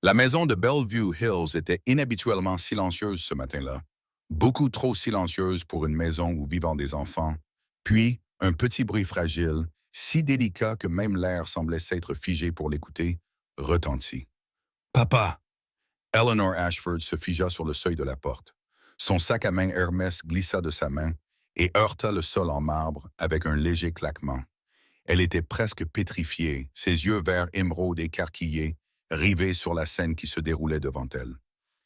La maison de Bellevue Hills était inhabituellement silencieuse ce matin-là, beaucoup trop silencieuse pour une maison où vivent des enfants. Puis, un petit bruit fragile, si délicat que même l'air semblait s'être figé pour l'écouter, retentit. Papa! Eleanor Ashford se figea sur le seuil de la porte. Son sac à main Hermès glissa de sa main et heurta le sol en marbre avec un léger claquement. Elle était presque pétrifiée, ses yeux verts émeraude écarquillés, rivés sur la scène qui se déroulait devant elle.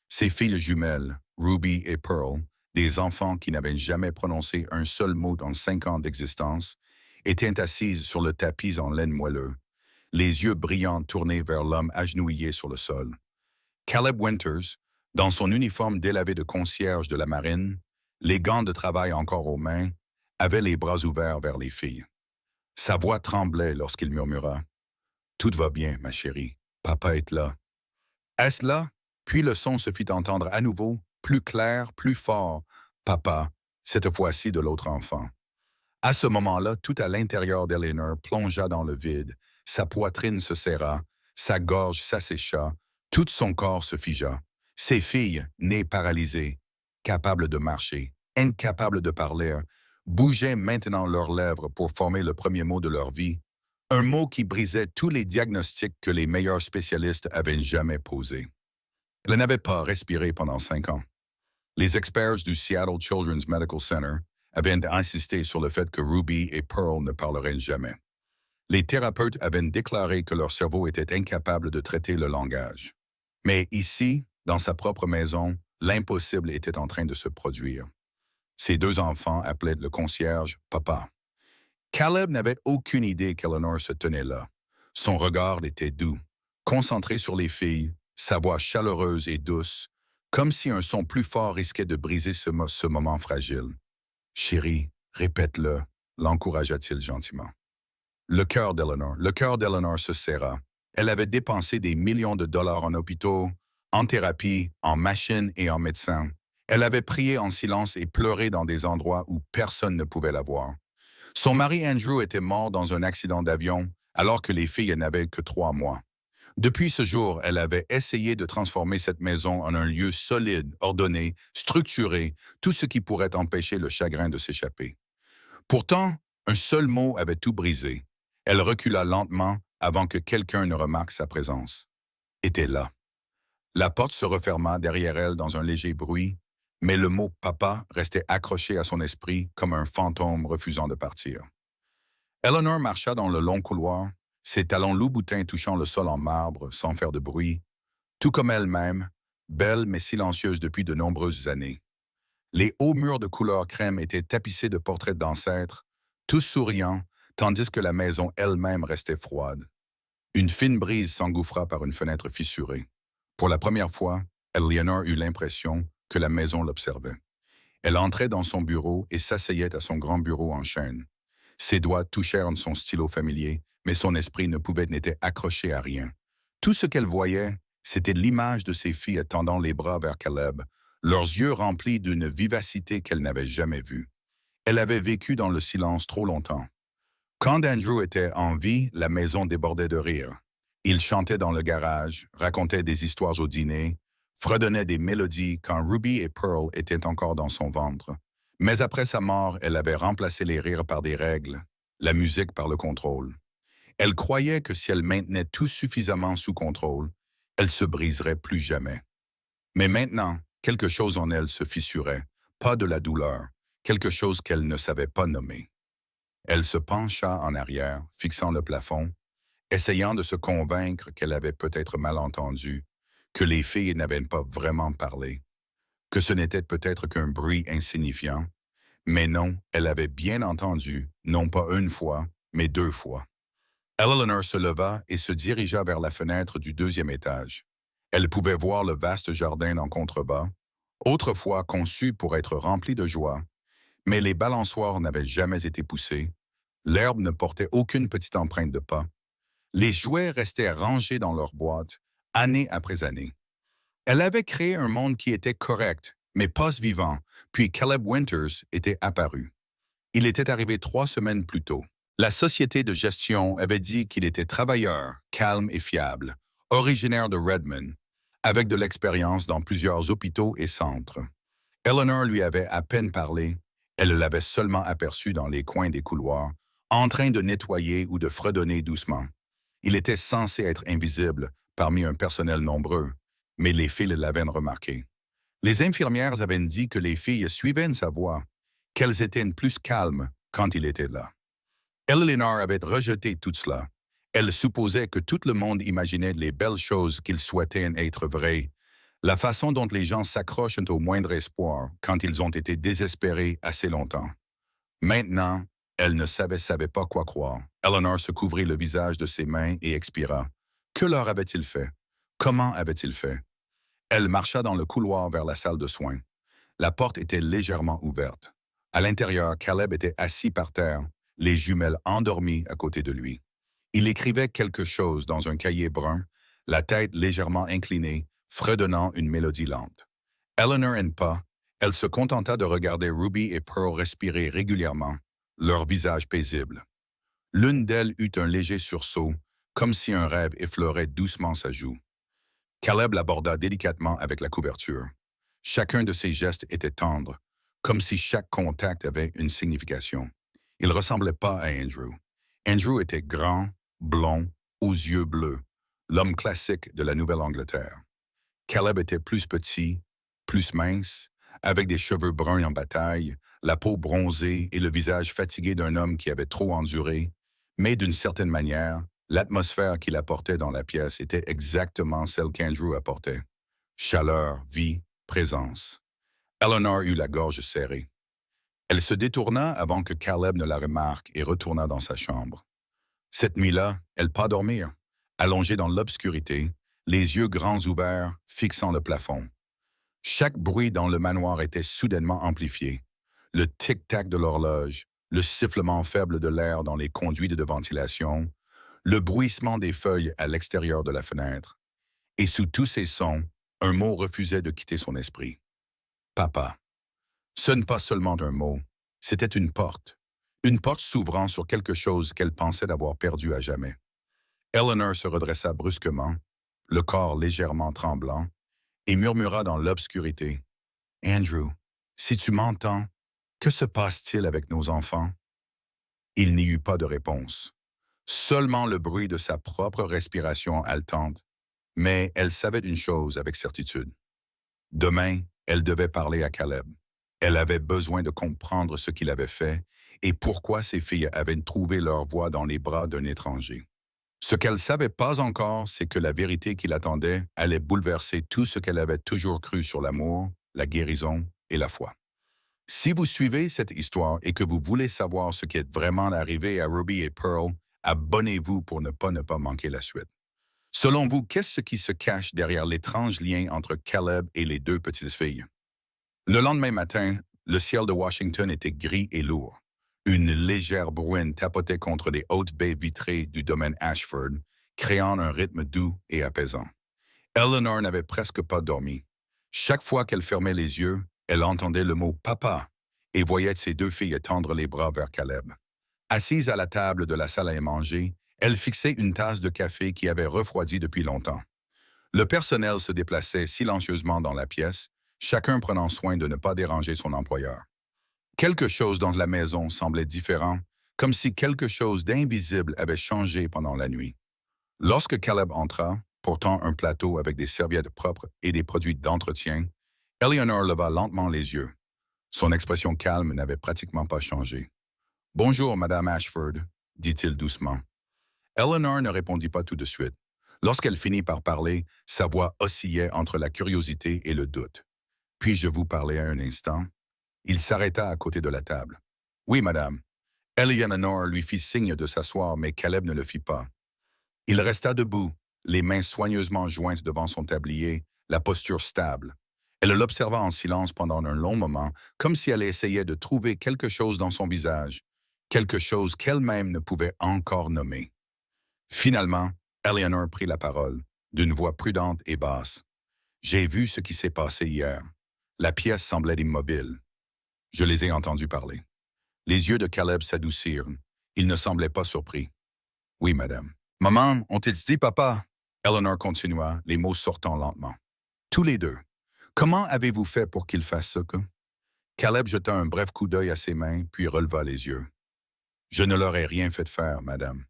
Ses filles jumelles, Ruby et Pearl, des enfants qui n'avaient jamais prononcé un seul mot dans 5 ans d'existence, étaient assises sur le tapis en laine moelleux, les yeux brillants tournés vers l'homme agenouillé sur le sol. Caleb Winters, dans son uniforme délavé de concierge de la marine, les gants de travail encore aux mains, avait les bras ouverts vers les filles. Sa voix tremblait lorsqu'il murmura « Tout va bien, ma chérie. Papa est là. » Est-ce là? Puis le son se fit entendre à nouveau, plus clair, plus fort. Papa, cette fois-ci de l'autre enfant. À ce moment-là, tout à l'intérieur d'Eleanor plongea dans le vide. Sa poitrine se serra, sa gorge s'assécha, tout son corps se figea. Ses filles, nées paralysées, capables de marcher, incapables de parler, bougeaient maintenant leurs lèvres pour former le premier mot de leur vie, un mot qui brisait tous les diagnostics que les meilleurs spécialistes avaient jamais posés. Elle n'avait pas respiré pendant 5 ans. Les experts du Seattle Children's Medical Center avaient insisté sur le fait que Ruby et Pearl ne parleraient jamais. Les thérapeutes avaient déclaré que leur cerveau était incapable de traiter le langage. Mais ici, dans sa propre maison, l'impossible était en train de se produire. Ses 2 enfants appelaient le concierge « Papa ». Caleb n'avait aucune idée qu'Eleanor se tenait là. Son regard était doux, concentré sur les filles, sa voix chaleureuse et douce, comme si un son plus fort risquait de briser ce moment fragile. « Chérie, répète-le », l'encouragea-t-il gentiment. Le cœur d'Eleanor se serra. Elle avait dépensé des millions de dollars en hôpitaux, en thérapie, en machines et en médecins. Elle avait prié en silence et pleuré dans des endroits où personne ne pouvait la voir. Son mari Andrew était mort dans un accident d'avion alors que les filles n'avaient que 3 mois. Depuis ce jour, elle avait essayé de transformer cette maison en un lieu solide, ordonné, structuré, tout ce qui pourrait empêcher le chagrin de s'échapper. Pourtant, un seul mot avait tout brisé. Elle recula lentement avant que quelqu'un ne remarque sa présence. Était là. La porte se referma derrière elle dans un léger bruit, mais le mot « papa » restait accroché à son esprit comme un fantôme refusant de partir. Eleanor marcha dans le long couloir, ses talons loup-boutins touchant le sol en marbre sans faire de bruit, tout comme elle-même, belle mais silencieuse depuis de nombreuses années. Les hauts murs de couleur crème étaient tapissés de portraits d'ancêtres, tous souriants, tandis que la maison elle-même restait froide. Une fine brise s'engouffra par une fenêtre fissurée. Pour la première fois, Eleanor eut l'impression que la maison l'observait. Elle entrait dans son bureau et s'asseyait à son grand bureau en chêne. Ses doigts touchèrent son stylo familier, mais son esprit ne pouvait n'être accroché à rien. Tout ce qu'elle voyait, c'était l'image de ses filles tendant les bras vers Caleb, leurs yeux remplis d'une vivacité qu'elle n'avait jamais vue. Elle avait vécu dans le silence trop longtemps. Quand Andrew était en vie, la maison débordait de rire. Il chantait dans le garage, racontait des histoires au dîner, fredonnait des mélodies quand Ruby et Pearl étaient encore dans son ventre. Mais après sa mort, elle avait remplacé les rires par des règles, la musique par le contrôle. Elle croyait que si elle maintenait tout suffisamment sous contrôle, elle se briserait plus jamais. Mais maintenant, quelque chose en elle se fissurait, pas de la douleur, quelque chose qu'elle ne savait pas nommer. Elle se pencha en arrière, fixant le plafond, essayant de se convaincre qu'elle avait peut-être mal entendu, que les filles n'avaient pas vraiment parlé, que ce n'était peut-être qu'un bruit insignifiant. Mais non, elle avait bien entendu, non pas une fois, mais 2 fois. Eleanor se leva et se dirigea vers la fenêtre du 2e étage. Elle pouvait voir le vaste jardin en contrebas, autrefois conçu pour être rempli de joie, mais les balançoires n'avaient jamais été poussés, l'herbe ne portait aucune petite empreinte de pas, les jouets restaient rangés dans leurs boîtes, année après année. Elle avait créé un monde qui était correct, mais pas vivant, puis Caleb Winters était apparu. Il était arrivé 3 semaines plus tôt. La société de gestion avait dit qu'il était travailleur, calme et fiable, originaire de Redmond, avec de l'expérience dans plusieurs hôpitaux et centres. Eleanor lui avait à peine parlé, elle l'avait seulement aperçu dans les coins des couloirs, en train de nettoyer ou de fredonner doucement. Il était censé être invisible parmi un personnel nombreux, mais les filles l'avaient remarqué. Les infirmières avaient dit que les filles suivaient sa voix, qu'elles étaient plus calmes quand il était là. Eleanor avait rejeté tout cela. Elle supposait que tout le monde imaginait les belles choses qu'ils souhaitaient être vraies, la façon dont les gens s'accrochent au moindre espoir quand ils ont été désespérés assez longtemps. Maintenant, elle ne savait pas quoi croire. Eleanor se couvrit le visage de ses mains et expira. Que leur avait-il fait? Comment avait-il fait? Elle marcha dans le couloir vers la salle de soins. La porte était légèrement ouverte. À l'intérieur, Caleb était assis par terre, les jumelles endormies à côté de lui. Il écrivait quelque chose dans un cahier brun, la tête légèrement inclinée, fredonnant une mélodie lente. Eleanor et pas, elle se contenta de regarder Ruby et Pearl respirer régulièrement, leur visage paisible. L'une d'elles eut un léger sursaut, comme si un rêve effleurait doucement sa joue. Caleb l'aborda délicatement avec la couverture. Chacun de ses gestes était tendre, comme si chaque contact avait une signification. Il ne ressemblait pas à Andrew. Andrew était grand, blond, aux yeux bleus, l'homme classique de la Nouvelle-Angleterre. Caleb était plus petit, plus mince, avec des cheveux bruns en bataille, la peau bronzée et le visage fatigué d'un homme qui avait trop enduré, mais d'une certaine manière, l'atmosphère qu'il apportait dans la pièce était exactement celle qu'Andrew apportait. Chaleur, vie, présence. Eleanor eut la gorge serrée. Elle se détourna avant que Caleb ne la remarque et retourna dans sa chambre. Cette nuit-là, elle pas dormir, allongée dans l'obscurité, les yeux grands ouverts, fixant le plafond. Chaque bruit dans le manoir était soudainement amplifié. Le tic-tac de l'horloge, le sifflement faible de l'air dans les conduites de ventilation, le bruissement des feuilles à l'extérieur de la fenêtre. Et sous tous ces sons, un mot refusait de quitter son esprit. Papa. Ce n'est pas seulement un mot, c'était une porte. Une porte s'ouvrant sur quelque chose qu'elle pensait d'avoir perdu à jamais. Eleanor se redressa brusquement, le corps légèrement tremblant, et murmura dans l'obscurité. « Andrew, si tu m'entends, que se passe-t-il avec nos enfants? » Il n'y eut pas de réponse. Seulement le bruit de sa propre respiration haletante, mais elle savait une chose avec certitude. Demain, elle devait parler à Caleb. Elle avait besoin de comprendre ce qu'il avait fait et pourquoi ses filles avaient trouvé leur voie dans les bras d'un étranger. Ce qu'elle ne savait pas encore, c'est que la vérité qui l'attendait allait bouleverser tout ce qu'elle avait toujours cru sur l'amour, la guérison et la foi. Si vous suivez cette histoire et que vous voulez savoir ce qui est vraiment arrivé à Ruby et Pearl, abonnez-vous pour ne pas manquer la suite. Selon vous, qu'est-ce qui se cache derrière l'étrange lien entre Caleb et les deux petites filles? Le lendemain matin, le ciel de Washington était gris et lourd. Une légère bruine tapotait contre les hautes baies vitrées du domaine Ashford, créant un rythme doux et apaisant. Eleanor n'avait presque pas dormi. Chaque fois qu'elle fermait les yeux, elle entendait le mot « papa » et voyait ses deux filles tendre les bras vers Caleb. Assise à la table de la salle à manger, elle fixait une tasse de café qui avait refroidi depuis longtemps. Le personnel se déplaçait silencieusement dans la pièce, chacun prenant soin de ne pas déranger son employeur. Quelque chose dans la maison semblait différent, comme si quelque chose d'invisible avait changé pendant la nuit. Lorsque Caleb entra, portant un plateau avec des serviettes propres et des produits d'entretien, Eleanor leva lentement les yeux. Son expression calme n'avait pratiquement pas changé. « Bonjour, Madame Ashford », dit-il doucement. Eleanor ne répondit pas tout de suite. Lorsqu'elle finit par parler, sa voix oscillait entre la curiosité et le doute. « Puis-je vous parler un instant ?» Il s'arrêta à côté de la table. « Oui, madame. » Eleanor lui fit signe de s'asseoir, mais Caleb ne le fit pas. Il resta debout, les mains soigneusement jointes devant son tablier, la posture stable. Elle l'observa en silence pendant un long moment, comme si elle essayait de trouver quelque chose dans son visage, quelque chose qu'elle-même ne pouvait encore nommer. Finalement, Eleanor prit la parole, d'une voix prudente et basse. « J'ai vu ce qui s'est passé hier. La pièce semblait immobile. Je les ai entendus parler. » Les yeux de Caleb s'adoucirent. Il ne semblait pas surpris. « Oui, madame. »« Maman, ont-ils dit papa? » Eleanor continua, les mots sortant lentement. Tous les deux. Comment avez-vous fait pour qu'ils fassent ça, que? Caleb jeta un bref coup d'œil à ses mains, puis releva les yeux. Je ne leur ai rien fait faire, madame.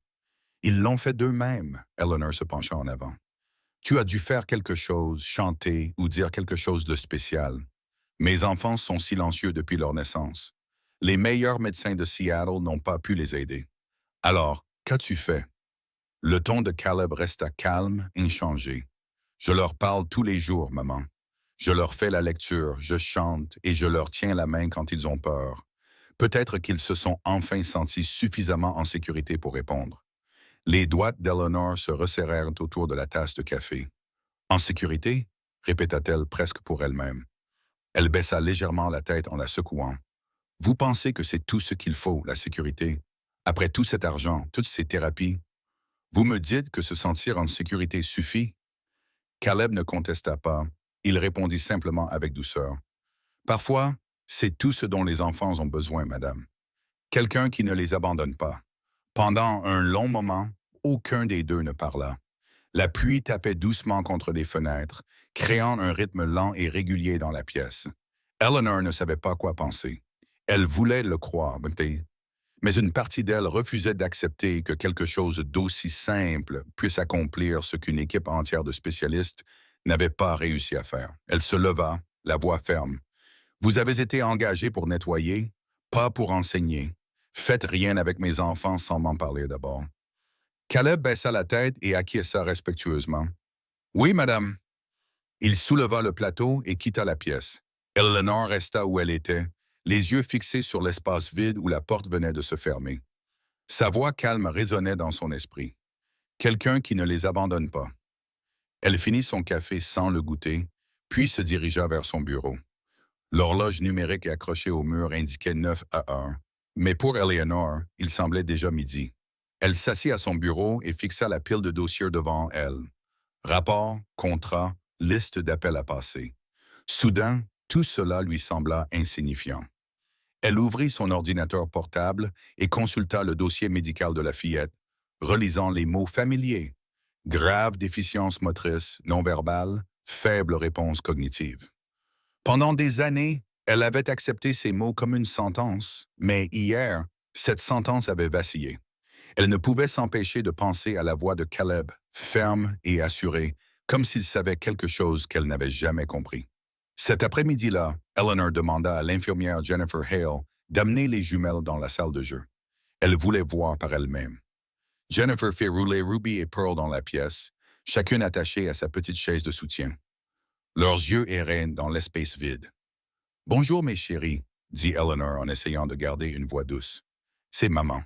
Ils l'ont fait d'eux-mêmes, Eleanor se pencha en avant. Tu as dû faire quelque chose, chanter ou dire quelque chose de spécial. Mes enfants sont silencieux depuis leur naissance. Les meilleurs médecins de Seattle n'ont pas pu les aider. Alors, qu'as-tu fait? Le ton de Caleb resta calme, inchangé. Je leur parle tous les jours, maman. Je leur fais la lecture, je chante et je leur tiens la main quand ils ont peur. Peut-être qu'ils se sont enfin sentis suffisamment en sécurité pour répondre. Les doigts d'Eleanor se resserrèrent autour de la tasse de café. En sécurité? Répéta-t-elle presque pour elle-même. Elle baissa légèrement la tête en la secouant. Vous pensez que c'est tout ce qu'il faut, la sécurité? Après tout cet argent, toutes ces thérapies, vous me dites que se sentir en sécurité suffit? Caleb ne contesta pas. Il répondit simplement avec douceur. Parfois, c'est tout ce dont les enfants ont besoin, madame. Quelqu'un qui ne les abandonne pas. Pendant un long moment, aucun des deux ne parla. La pluie tapait doucement contre les fenêtres, créant un rythme lent et régulier dans la pièce. Eleanor ne savait pas quoi penser. Elle voulait le croire, mais une partie d'elle refusait d'accepter que quelque chose d'aussi simple puisse accomplir ce qu'une équipe entière de spécialistes n'avait pas réussi à faire. Elle se leva, la voix ferme. Vous avez été engagé pour nettoyer, pas pour enseigner. Faites rien avec mes enfants sans m'en parler d'abord. Caleb baissa la tête et acquiesça respectueusement. Oui, madame. Il souleva le plateau et quitta la pièce. Eleanor resta où elle était, les yeux fixés sur l'espace vide où la porte venait de se fermer. Sa voix calme résonnait dans son esprit. Quelqu'un qui ne les abandonne pas. Elle finit son café sans le goûter, puis se dirigea vers son bureau. L'horloge numérique accrochée au mur indiquait 9 à 1, mais pour Eleanor, il semblait déjà midi. Elle s'assit à son bureau et fixa la pile de dossiers devant elle. Rapports, contrats, liste d'appels à passer. Soudain, tout cela lui sembla insignifiant. Elle ouvrit son ordinateur portable et consulta le dossier médical de la fillette, relisant les mots familiers. Grave déficience motrice, non-verbale, faible réponse cognitive. Pendant des années, elle avait accepté ces mots comme une sentence, mais hier, cette sentence avait vacillé. Elle ne pouvait s'empêcher de penser à la voix de Caleb, ferme et assurée, comme s'il savait quelque chose qu'elle n'avait jamais compris. Cet après-midi-là, Eleanor demanda à l'infirmière Jennifer Hale d'amener les jumelles dans la salle de jeu. Elle voulait voir par elle-même. Jennifer fit rouler Ruby et Pearl dans la pièce, chacune attachée à sa petite chaise de soutien. Leurs yeux erraient dans l'espace vide. « Bonjour, mes chéris, » dit Eleanor en essayant de garder une voix douce. « C'est maman. »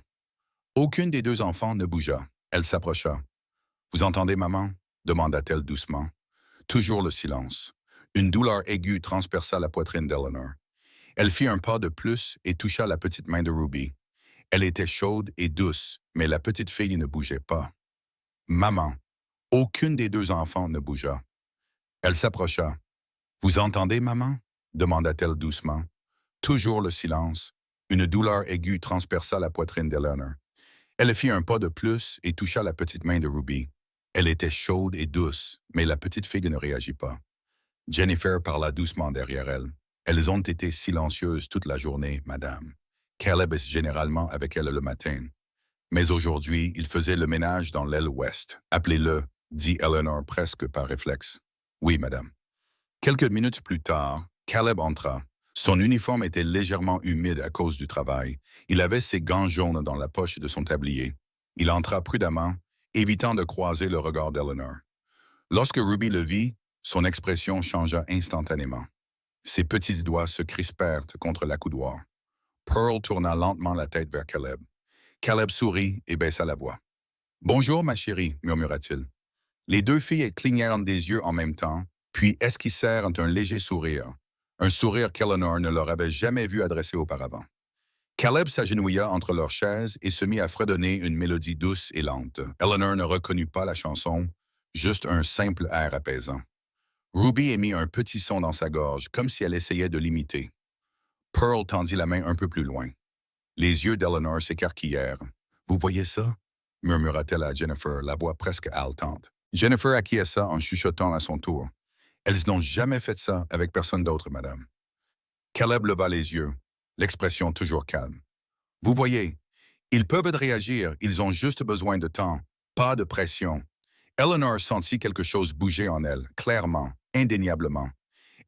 Aucune des deux enfants ne bougea. Elle s'approcha. « Vous entendez, maman? » demanda-t-elle doucement. Toujours le silence. Une douleur aiguë transperça la poitrine d'Eleanor. Elle fit un pas de plus et toucha la petite main de Ruby. Elle était chaude et douce, mais la petite fille ne bougeait pas. « Maman. » Aucune des deux enfants ne bougea. Elle s'approcha. « Vous entendez, maman? » demanda-t-elle doucement. Toujours le silence. Une douleur aiguë transperça la poitrine d'Eleanor. Elle fit un pas de plus et toucha la petite main de Ruby. Elle était chaude et douce, mais la petite fille ne réagit pas. Jennifer parla doucement derrière elle. « Elles ont été silencieuses toute la journée, madame. Caleb est généralement avec elle le matin. Mais aujourd'hui, il faisait le ménage dans l'aile ouest. Appelez-le, dit Eleanor presque par réflexe. Oui, madame. Quelques minutes plus tard, Caleb entra. Son uniforme était légèrement humide à cause du travail. Il avait ses gants jaunes dans la poche de son tablier. Il entra prudemment, évitant de croiser le regard d'Eleanor. Lorsque Ruby le vit, son expression changea instantanément. Ses petits doigts se crispèrent contre l'accoudoir. Pearl tourna lentement la tête vers Caleb. Caleb sourit et baissa la voix. « Bonjour, ma chérie, » murmura-t-il. Les deux filles clignèrent des yeux en même temps, puis esquissèrent un léger sourire, un sourire qu'Eleanor ne leur avait jamais vu adresser auparavant. Caleb s'agenouilla entre leurs chaises et se mit à fredonner une mélodie douce et lente. Eleanor ne reconnut pas la chanson, juste un simple air apaisant. Ruby émit un petit son dans sa gorge, comme si elle essayait de l'imiter. Pearl tendit la main un peu plus loin. Les yeux d'Eleanor s'écarquillèrent. « Vous voyez ça? » murmura-t-elle à Jennifer, la voix presque haletante. Jennifer acquiesça en chuchotant à son tour. Elles n'ont jamais fait ça avec personne d'autre, madame. Caleb leva les yeux, l'expression toujours calme. Vous voyez, ils peuvent réagir, ils ont juste besoin de temps, pas de pression. Eleanor sentit quelque chose bouger en elle, clairement, indéniablement.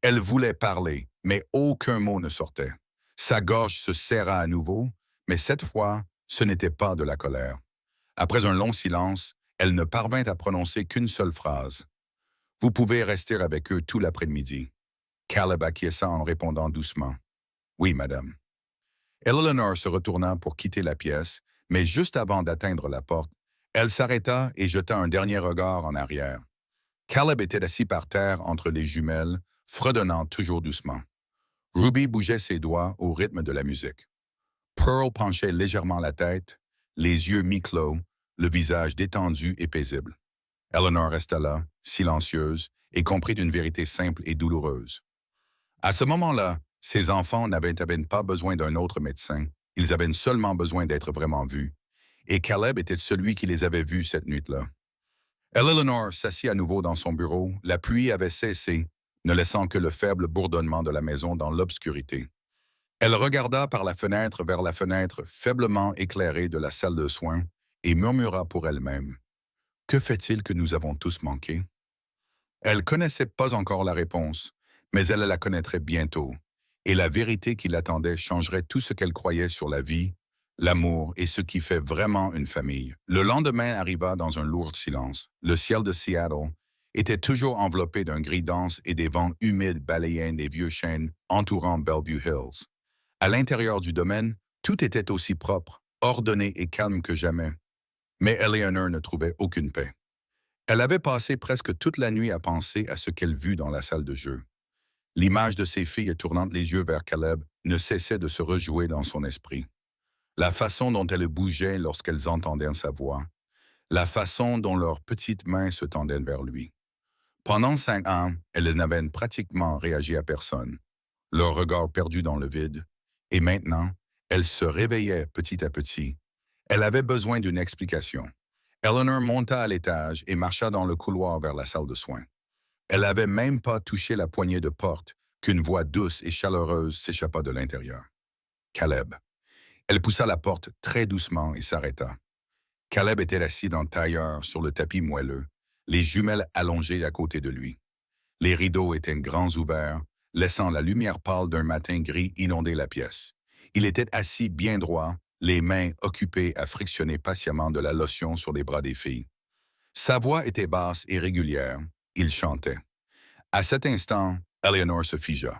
Elle voulait parler, mais aucun mot ne sortait. Sa gorge se serra à nouveau, mais cette fois, ce n'était pas de la colère. Après un long silence, elle ne parvint à prononcer qu'une seule phrase. Vous pouvez rester avec eux tout l'après-midi. Caleb acquiesça en répondant doucement. Oui, madame. Eleanor se retourna pour quitter la pièce, mais juste avant d'atteindre la porte, elle s'arrêta et jeta un dernier regard en arrière. Caleb était assis par terre entre les jumelles, fredonnant toujours doucement. Ruby bougeait ses doigts au rythme de la musique. Pearl penchait légèrement la tête, les yeux mi-clos, le visage détendu et paisible. Eleanor resta là, silencieuse, et comprit une vérité simple et douloureuse. À ce moment-là, ses enfants n'avaient pas besoin d'un autre médecin, ils avaient seulement besoin d'être vraiment vus, et Caleb était celui qui les avait vus cette nuit-là. Eleanor s'assit à nouveau dans son bureau, la pluie avait cessé, ne laissant que le faible bourdonnement de la maison dans l'obscurité. Elle regarda par la fenêtre vers la fenêtre faiblement éclairée de la salle de soins et murmura pour elle-même. Que fait-il que nous avons tous manqué? Elle connaissait pas encore la réponse, mais elle la connaîtrait bientôt, et la vérité qui l'attendait changerait tout ce qu'elle croyait sur la vie, l'amour et ce qui fait vraiment une famille. Le lendemain arriva dans un lourd silence. Le ciel de Seattle était toujours enveloppé d'un gris dense et des vents humides balayant les vieux chênes entourant Bellevue Hills. À l'intérieur du domaine, tout était aussi propre, ordonné et calme que jamais. Mais Eleanor ne trouvait aucune paix. Elle avait passé presque toute la nuit à penser à ce qu'elle vit dans la salle de jeu. L'image de ses filles tournant les yeux vers Caleb ne cessait de se rejouer dans son esprit. La façon dont elles bougeaient lorsqu'elles entendaient sa voix, la façon dont leurs petites mains se tendaient vers lui. Pendant 5 ans, elles n'avaient pratiquement réagi à personne, leur regard perdu dans le vide, et maintenant, elles se réveillaient petit à petit. Elle avait besoin d'une explication. Eleanor monta à l'étage et marcha dans le couloir vers la salle de soins. Elle n'avait même pas touché la poignée de porte qu'une voix douce et chaleureuse s'échappa de l'intérieur. Caleb. Elle poussa la porte très doucement et s'arrêta. Caleb était assis dans le tailleur sur le tapis moelleux, les jumelles allongées à côté de lui. Les rideaux étaient grands ouverts, laissant la lumière pâle d'un matin gris inonder la pièce. Il était assis bien droit, les mains occupées à frictionner patiemment de la lotion sur les bras des filles. Sa voix était basse et régulière. Il chantait. À cet instant, Eleanor se figea.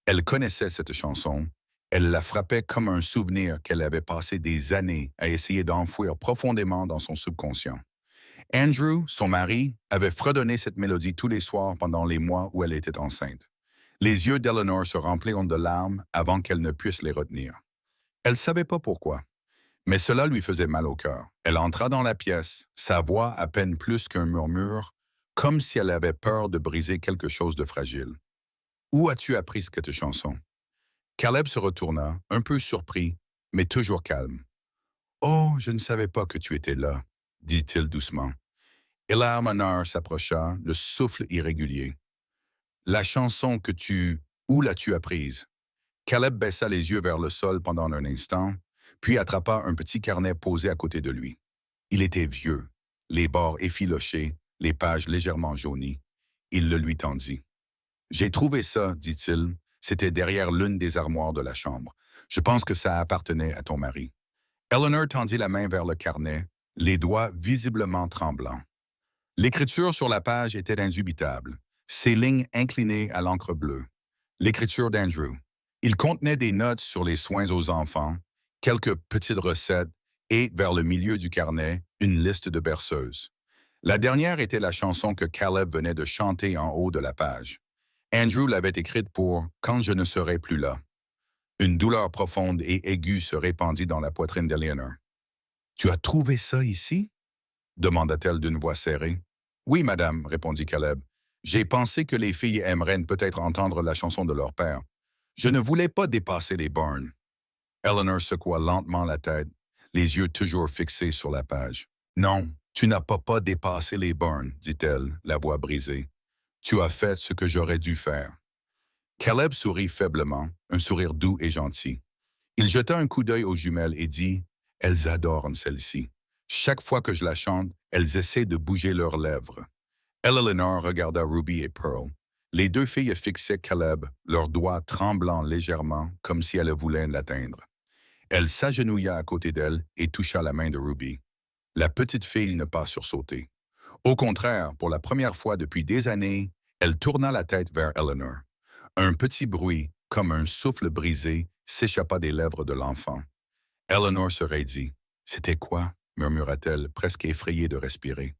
Elle connaissait cette chanson. Elle la frappait comme un souvenir qu'elle avait passé des années à essayer d'enfouir profondément dans son subconscient. Andrew, son mari, avait fredonné cette mélodie tous les soirs pendant les mois où elle était enceinte. Les yeux d'Eleanor se remplirent de larmes avant qu'elle ne puisse les retenir. Elle ne savait pas pourquoi, mais cela lui faisait mal au cœur. Elle entra dans la pièce, sa voix à peine plus qu'un murmure, comme si elle avait peur de briser quelque chose de fragile. « Où as-tu appris cette chanson? » Caleb se retourna, un peu surpris, mais toujours calme. « Oh, je ne savais pas que tu étais là, » dit-il doucement. Eleanor s'approcha, le souffle irrégulier. « La chanson que tu... Où l'as-tu apprise? » Caleb baissa les yeux vers le sol pendant un instant, puis attrapa un petit carnet posé à côté de lui. Il était vieux, les bords effilochés, les pages légèrement jaunies. Il le lui tendit. « J'ai trouvé ça, dit-il. C'était derrière l'une des armoires de la chambre. Je pense que ça appartenait à ton mari. » Eleanor tendit la main vers le carnet, les doigts visiblement tremblants. L'écriture sur la page était indubitable, ses lignes inclinées à l'encre bleue. L'écriture d'Andrew. Il contenait des notes sur les soins aux enfants, quelques petites recettes et, vers le milieu du carnet, une liste de berceuses. La dernière était la chanson que Caleb venait de chanter en haut de la page. Andrew l'avait écrite pour « Quand je ne serai plus là ». Une douleur profonde et aiguë se répandit dans la poitrine d'Eleanor. « Tu as trouvé ça ici? » demanda-t-elle d'une voix serrée. « Oui, madame, » répondit Caleb. « J'ai pensé que les filles aimeraient peut-être entendre la chanson de leur père. Je ne voulais pas dépasser les bornes. » Eleanor secoua lentement la tête, les yeux toujours fixés sur la page. « Non, tu n'as pas dépassé les bornes, dit-elle, la voix brisée. Tu as fait ce que j'aurais dû faire. Caleb sourit faiblement, un sourire doux et gentil. Il jeta un coup d'œil aux jumelles et dit « Elles adorent celle-ci. Chaque fois que je la chante, elles essaient de bouger leurs lèvres. » Eleanor regarda Ruby et Pearl. Les deux filles fixaient Caleb, leurs doigts tremblant légèrement, comme si elles voulaient l'atteindre. Elle s'agenouilla à côté d'elle et toucha la main de Ruby. La petite fille ne pas sursauter. Au contraire, pour la première fois depuis des années, elle tourna la tête vers Eleanor. Un petit bruit, comme un souffle brisé, s'échappa des lèvres de l'enfant. Eleanor se raidit. « C'était quoi? » murmura-t-elle, presque effrayée de respirer.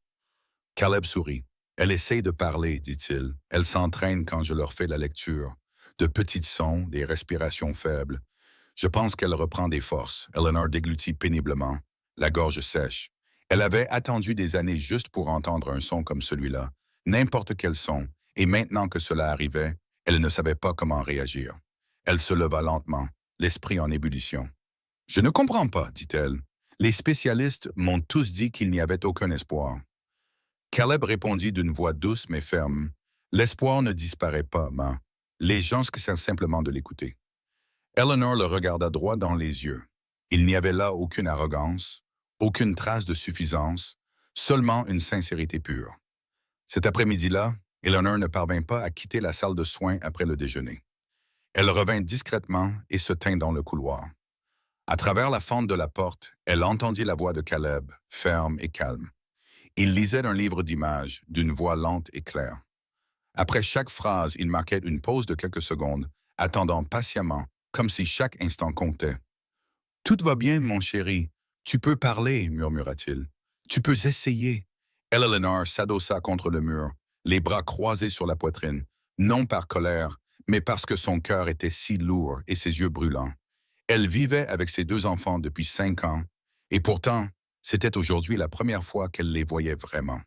Caleb sourit. « Elle essaye de parler, dit-il. Elle s'entraîne quand je leur fais la lecture. De petits sons, des respirations faibles. Je pense qu'elle reprend des forces. » Eleanor déglutit péniblement, la gorge sèche. Elle avait attendu des années juste pour entendre un son comme celui-là, n'importe quel son, et maintenant que cela arrivait, elle ne savait pas comment réagir. Elle se leva lentement, l'esprit en ébullition. « Je ne comprends pas, dit-elle. Les spécialistes m'ont tous dit qu'il n'y avait aucun espoir. » Caleb répondit d'une voix douce mais ferme. « L'espoir ne disparaît pas, ma. Les gens essaient simplement de l'écouter. » Eleanor le regarda droit dans les yeux. Il n'y avait là aucune arrogance, aucune trace de suffisance, seulement une sincérité pure. Cet après-midi-là, Eleanor ne parvint pas à quitter la salle de soins après le déjeuner. Elle revint discrètement et se tint dans le couloir. À travers la fente de la porte, elle entendit la voix de Caleb, ferme et calme. Il lisait un livre d'images, d'une voix lente et claire. Après chaque phrase, il marquait une pause de quelques secondes, attendant patiemment, comme si chaque instant comptait. « Tout va bien, mon chéri. Tu peux parler, murmura-t-il. Tu peux essayer. » Eleanor s'adossa contre le mur, les bras croisés sur la poitrine, non par colère, mais parce que son cœur était si lourd et ses yeux brûlants. Elle vivait avec ses deux enfants depuis 5 ans, et pourtant, c'était aujourd'hui la première fois qu'elle les voyait vraiment.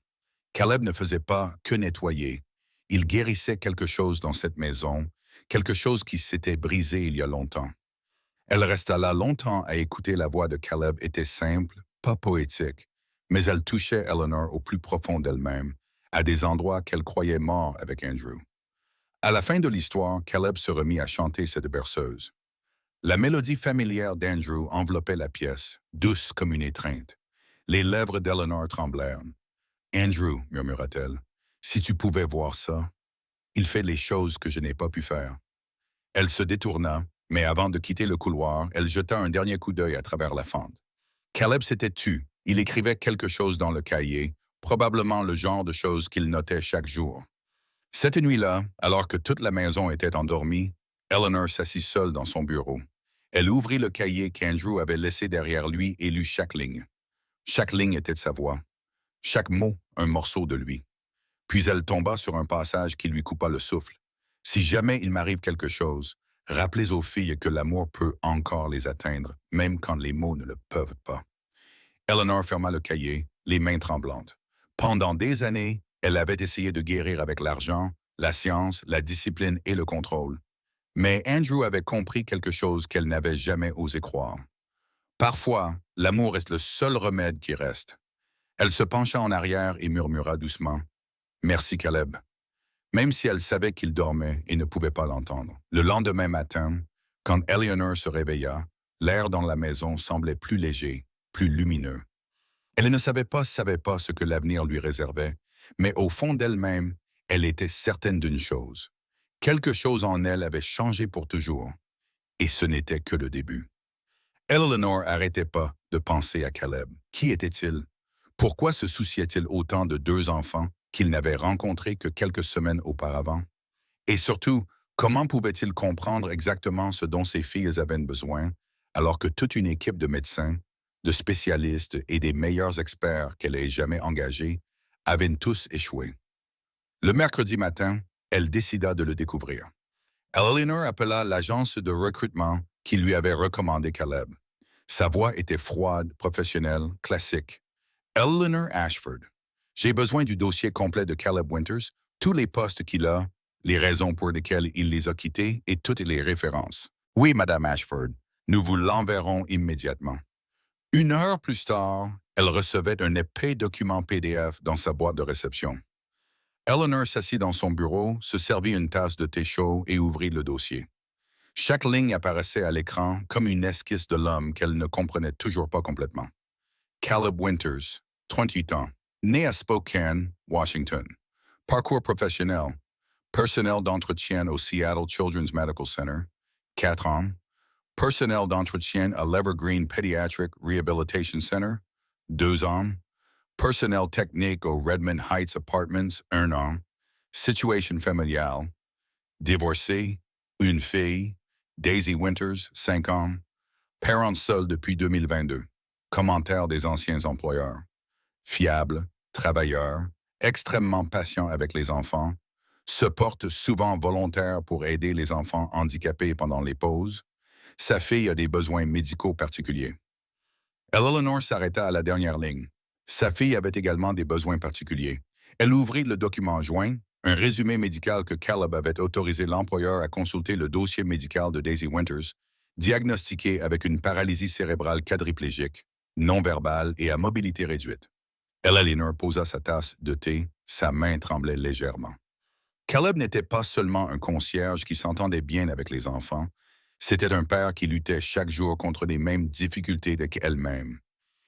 Caleb ne faisait pas que nettoyer. Il guérissait quelque chose dans cette maison, quelque chose qui s'était brisé il y a longtemps. Elle resta là longtemps à écouter. La voix de Caleb était simple, pas poétique, mais elle touchait Eleanor au plus profond d'elle-même, à des endroits qu'elle croyait morts avec Andrew. À la fin de l'histoire, Caleb se remit à chanter cette berceuse. La mélodie familière d'Andrew enveloppait la pièce, douce comme une étreinte. Les lèvres d'Eleanor tremblèrent. « Andrew, murmura-t-elle, si tu pouvais voir ça, il fait les choses que je n'ai pas pu faire. » Elle se détourna, mais avant de quitter le couloir, elle jeta un dernier coup d'œil à travers la fente. Caleb s'était tu. Il écrivait quelque chose dans le cahier, probablement le genre de choses qu'il notait chaque jour. Cette nuit-là, alors que toute la maison était endormie, Eleanor s'assit seule dans son bureau. Elle ouvrit le cahier qu'Andrew avait laissé derrière lui et lut chaque ligne. Chaque ligne était de sa voix. Chaque mot, un morceau de lui. Puis elle tomba sur un passage qui lui coupa le souffle. « Si jamais il m'arrive quelque chose, rappelez aux filles que l'amour peut encore les atteindre, même quand les mots ne le peuvent pas. » Eleanor ferma le cahier, les mains tremblantes. Pendant des années, elle avait essayé de guérir avec l'argent, la science, la discipline et le contrôle. Mais Andrew avait compris quelque chose qu'elle n'avait jamais osé croire. Parfois, l'amour est le seul remède qui reste. Elle se pencha en arrière et murmura doucement « Merci, Caleb », même si elle savait qu'il dormait et ne pouvait pas l'entendre. Le lendemain matin, quand Eleanor se réveilla, l'air dans la maison semblait plus léger, plus lumineux. Elle ne savait pas ce que l'avenir lui réservait, mais au fond d'elle-même, elle était certaine d'une chose. Quelque chose en elle avait changé pour toujours, et ce n'était que le début. Eleanor n'arrêtait pas de penser à Caleb. Qui était-il? Pourquoi se souciait-il autant de 2 enfants qu'il n'avait rencontrés que quelques semaines auparavant? Et surtout, comment pouvait-il comprendre exactement ce dont ses filles avaient besoin, alors que toute une équipe de médecins, de spécialistes et des meilleurs experts qu'elle ait jamais engagés avaient tous échoué? Le mercredi matin, elle décida de le découvrir. Eleanor appela l'agence de recrutement qui lui avait recommandé Caleb. Sa voix était froide, professionnelle, classique. « Eleanor Ashford. J'ai besoin du dossier complet de Caleb Winters, tous les postes qu'il a, les raisons pour lesquelles il les a quittés et toutes les références. »« Oui, Madame Ashford, nous vous l'enverrons immédiatement. » 1 heure plus tard, elle recevait un épais document PDF dans sa boîte de réception. Eleanor s'assit dans son bureau, se servit une tasse de thé chaud et ouvrit le dossier. Chaque ligne apparaissait à l'écran comme une esquisse de l'homme qu'elle ne comprenait toujours pas complètement. Caleb Winters, 38 ans, né à Spokane, Washington. Parcours professionnel. Personnel d'entretien au Seattle Children's Medical Center, 4 ans. Personnel d'entretien à l'Evergreen Pediatric Rehabilitation Center, 2 ans. Personnel technique au Redmond Heights Apartments, 1 an. Situation familiale. Divorcé, une fille. Daisy Winters, 5 ans. Parents seuls depuis 2022. Commentaires des anciens employeurs. Fiable, travailleur, extrêmement patient avec les enfants, se porte souvent volontaire pour aider les enfants handicapés pendant les pauses. Sa fille a des besoins médicaux particuliers. Eleanor s'arrêta à la dernière ligne. Sa fille avait également des besoins particuliers. Elle ouvrit le document joint, un résumé médical que Caleb avait autorisé l'employeur à consulter le dossier médical de Daisy Winters, diagnostiquée avec une paralysie cérébrale quadriplégique, non-verbale et à mobilité réduite. Eleanor posa sa tasse de thé, sa main tremblait légèrement. Caleb n'était pas seulement un concierge qui s'entendait bien avec les enfants, c'était un père qui luttait chaque jour contre les mêmes difficultés qu'elle-même.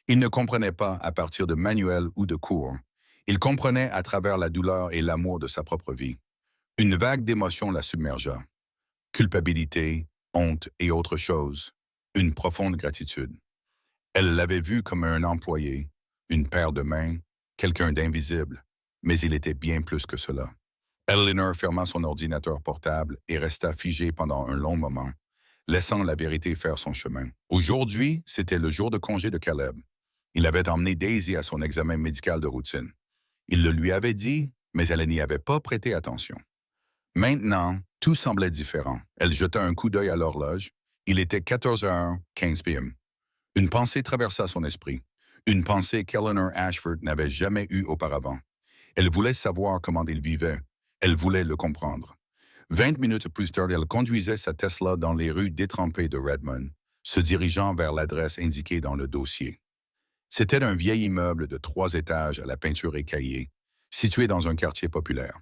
Il ne comprenait pas à partir de manuels ou de cours. Il comprenait à travers la douleur et l'amour de sa propre vie. Une vague d'émotions la submergea. Culpabilité, honte et autre chose. Une profonde gratitude. Elle l'avait vu comme un employé, une paire de mains, quelqu'un d'invisible, mais il était bien plus que cela. Eleanor ferma son ordinateur portable et resta figée pendant un long moment, laissant la vérité faire son chemin. Aujourd'hui, c'était le jour de congé de Caleb. Il avait emmené Daisy à son examen médical de routine. Il le lui avait dit, mais elle n'y avait pas prêté attention. Maintenant, tout semblait différent. Elle jeta un coup d'œil à l'horloge. Il était 14h15 p.m. Une pensée traversa son esprit. Une pensée qu'Eleanor Ashford n'avait jamais eue auparavant. Elle voulait savoir comment il vivait. Elle voulait le comprendre. 20 minutes plus tard, elle conduisait sa Tesla dans les rues détrempées de Redmond, se dirigeant vers l'adresse indiquée dans le dossier. C'était un vieil immeuble de 3 étages à la peinture écaillée, situé dans un quartier populaire.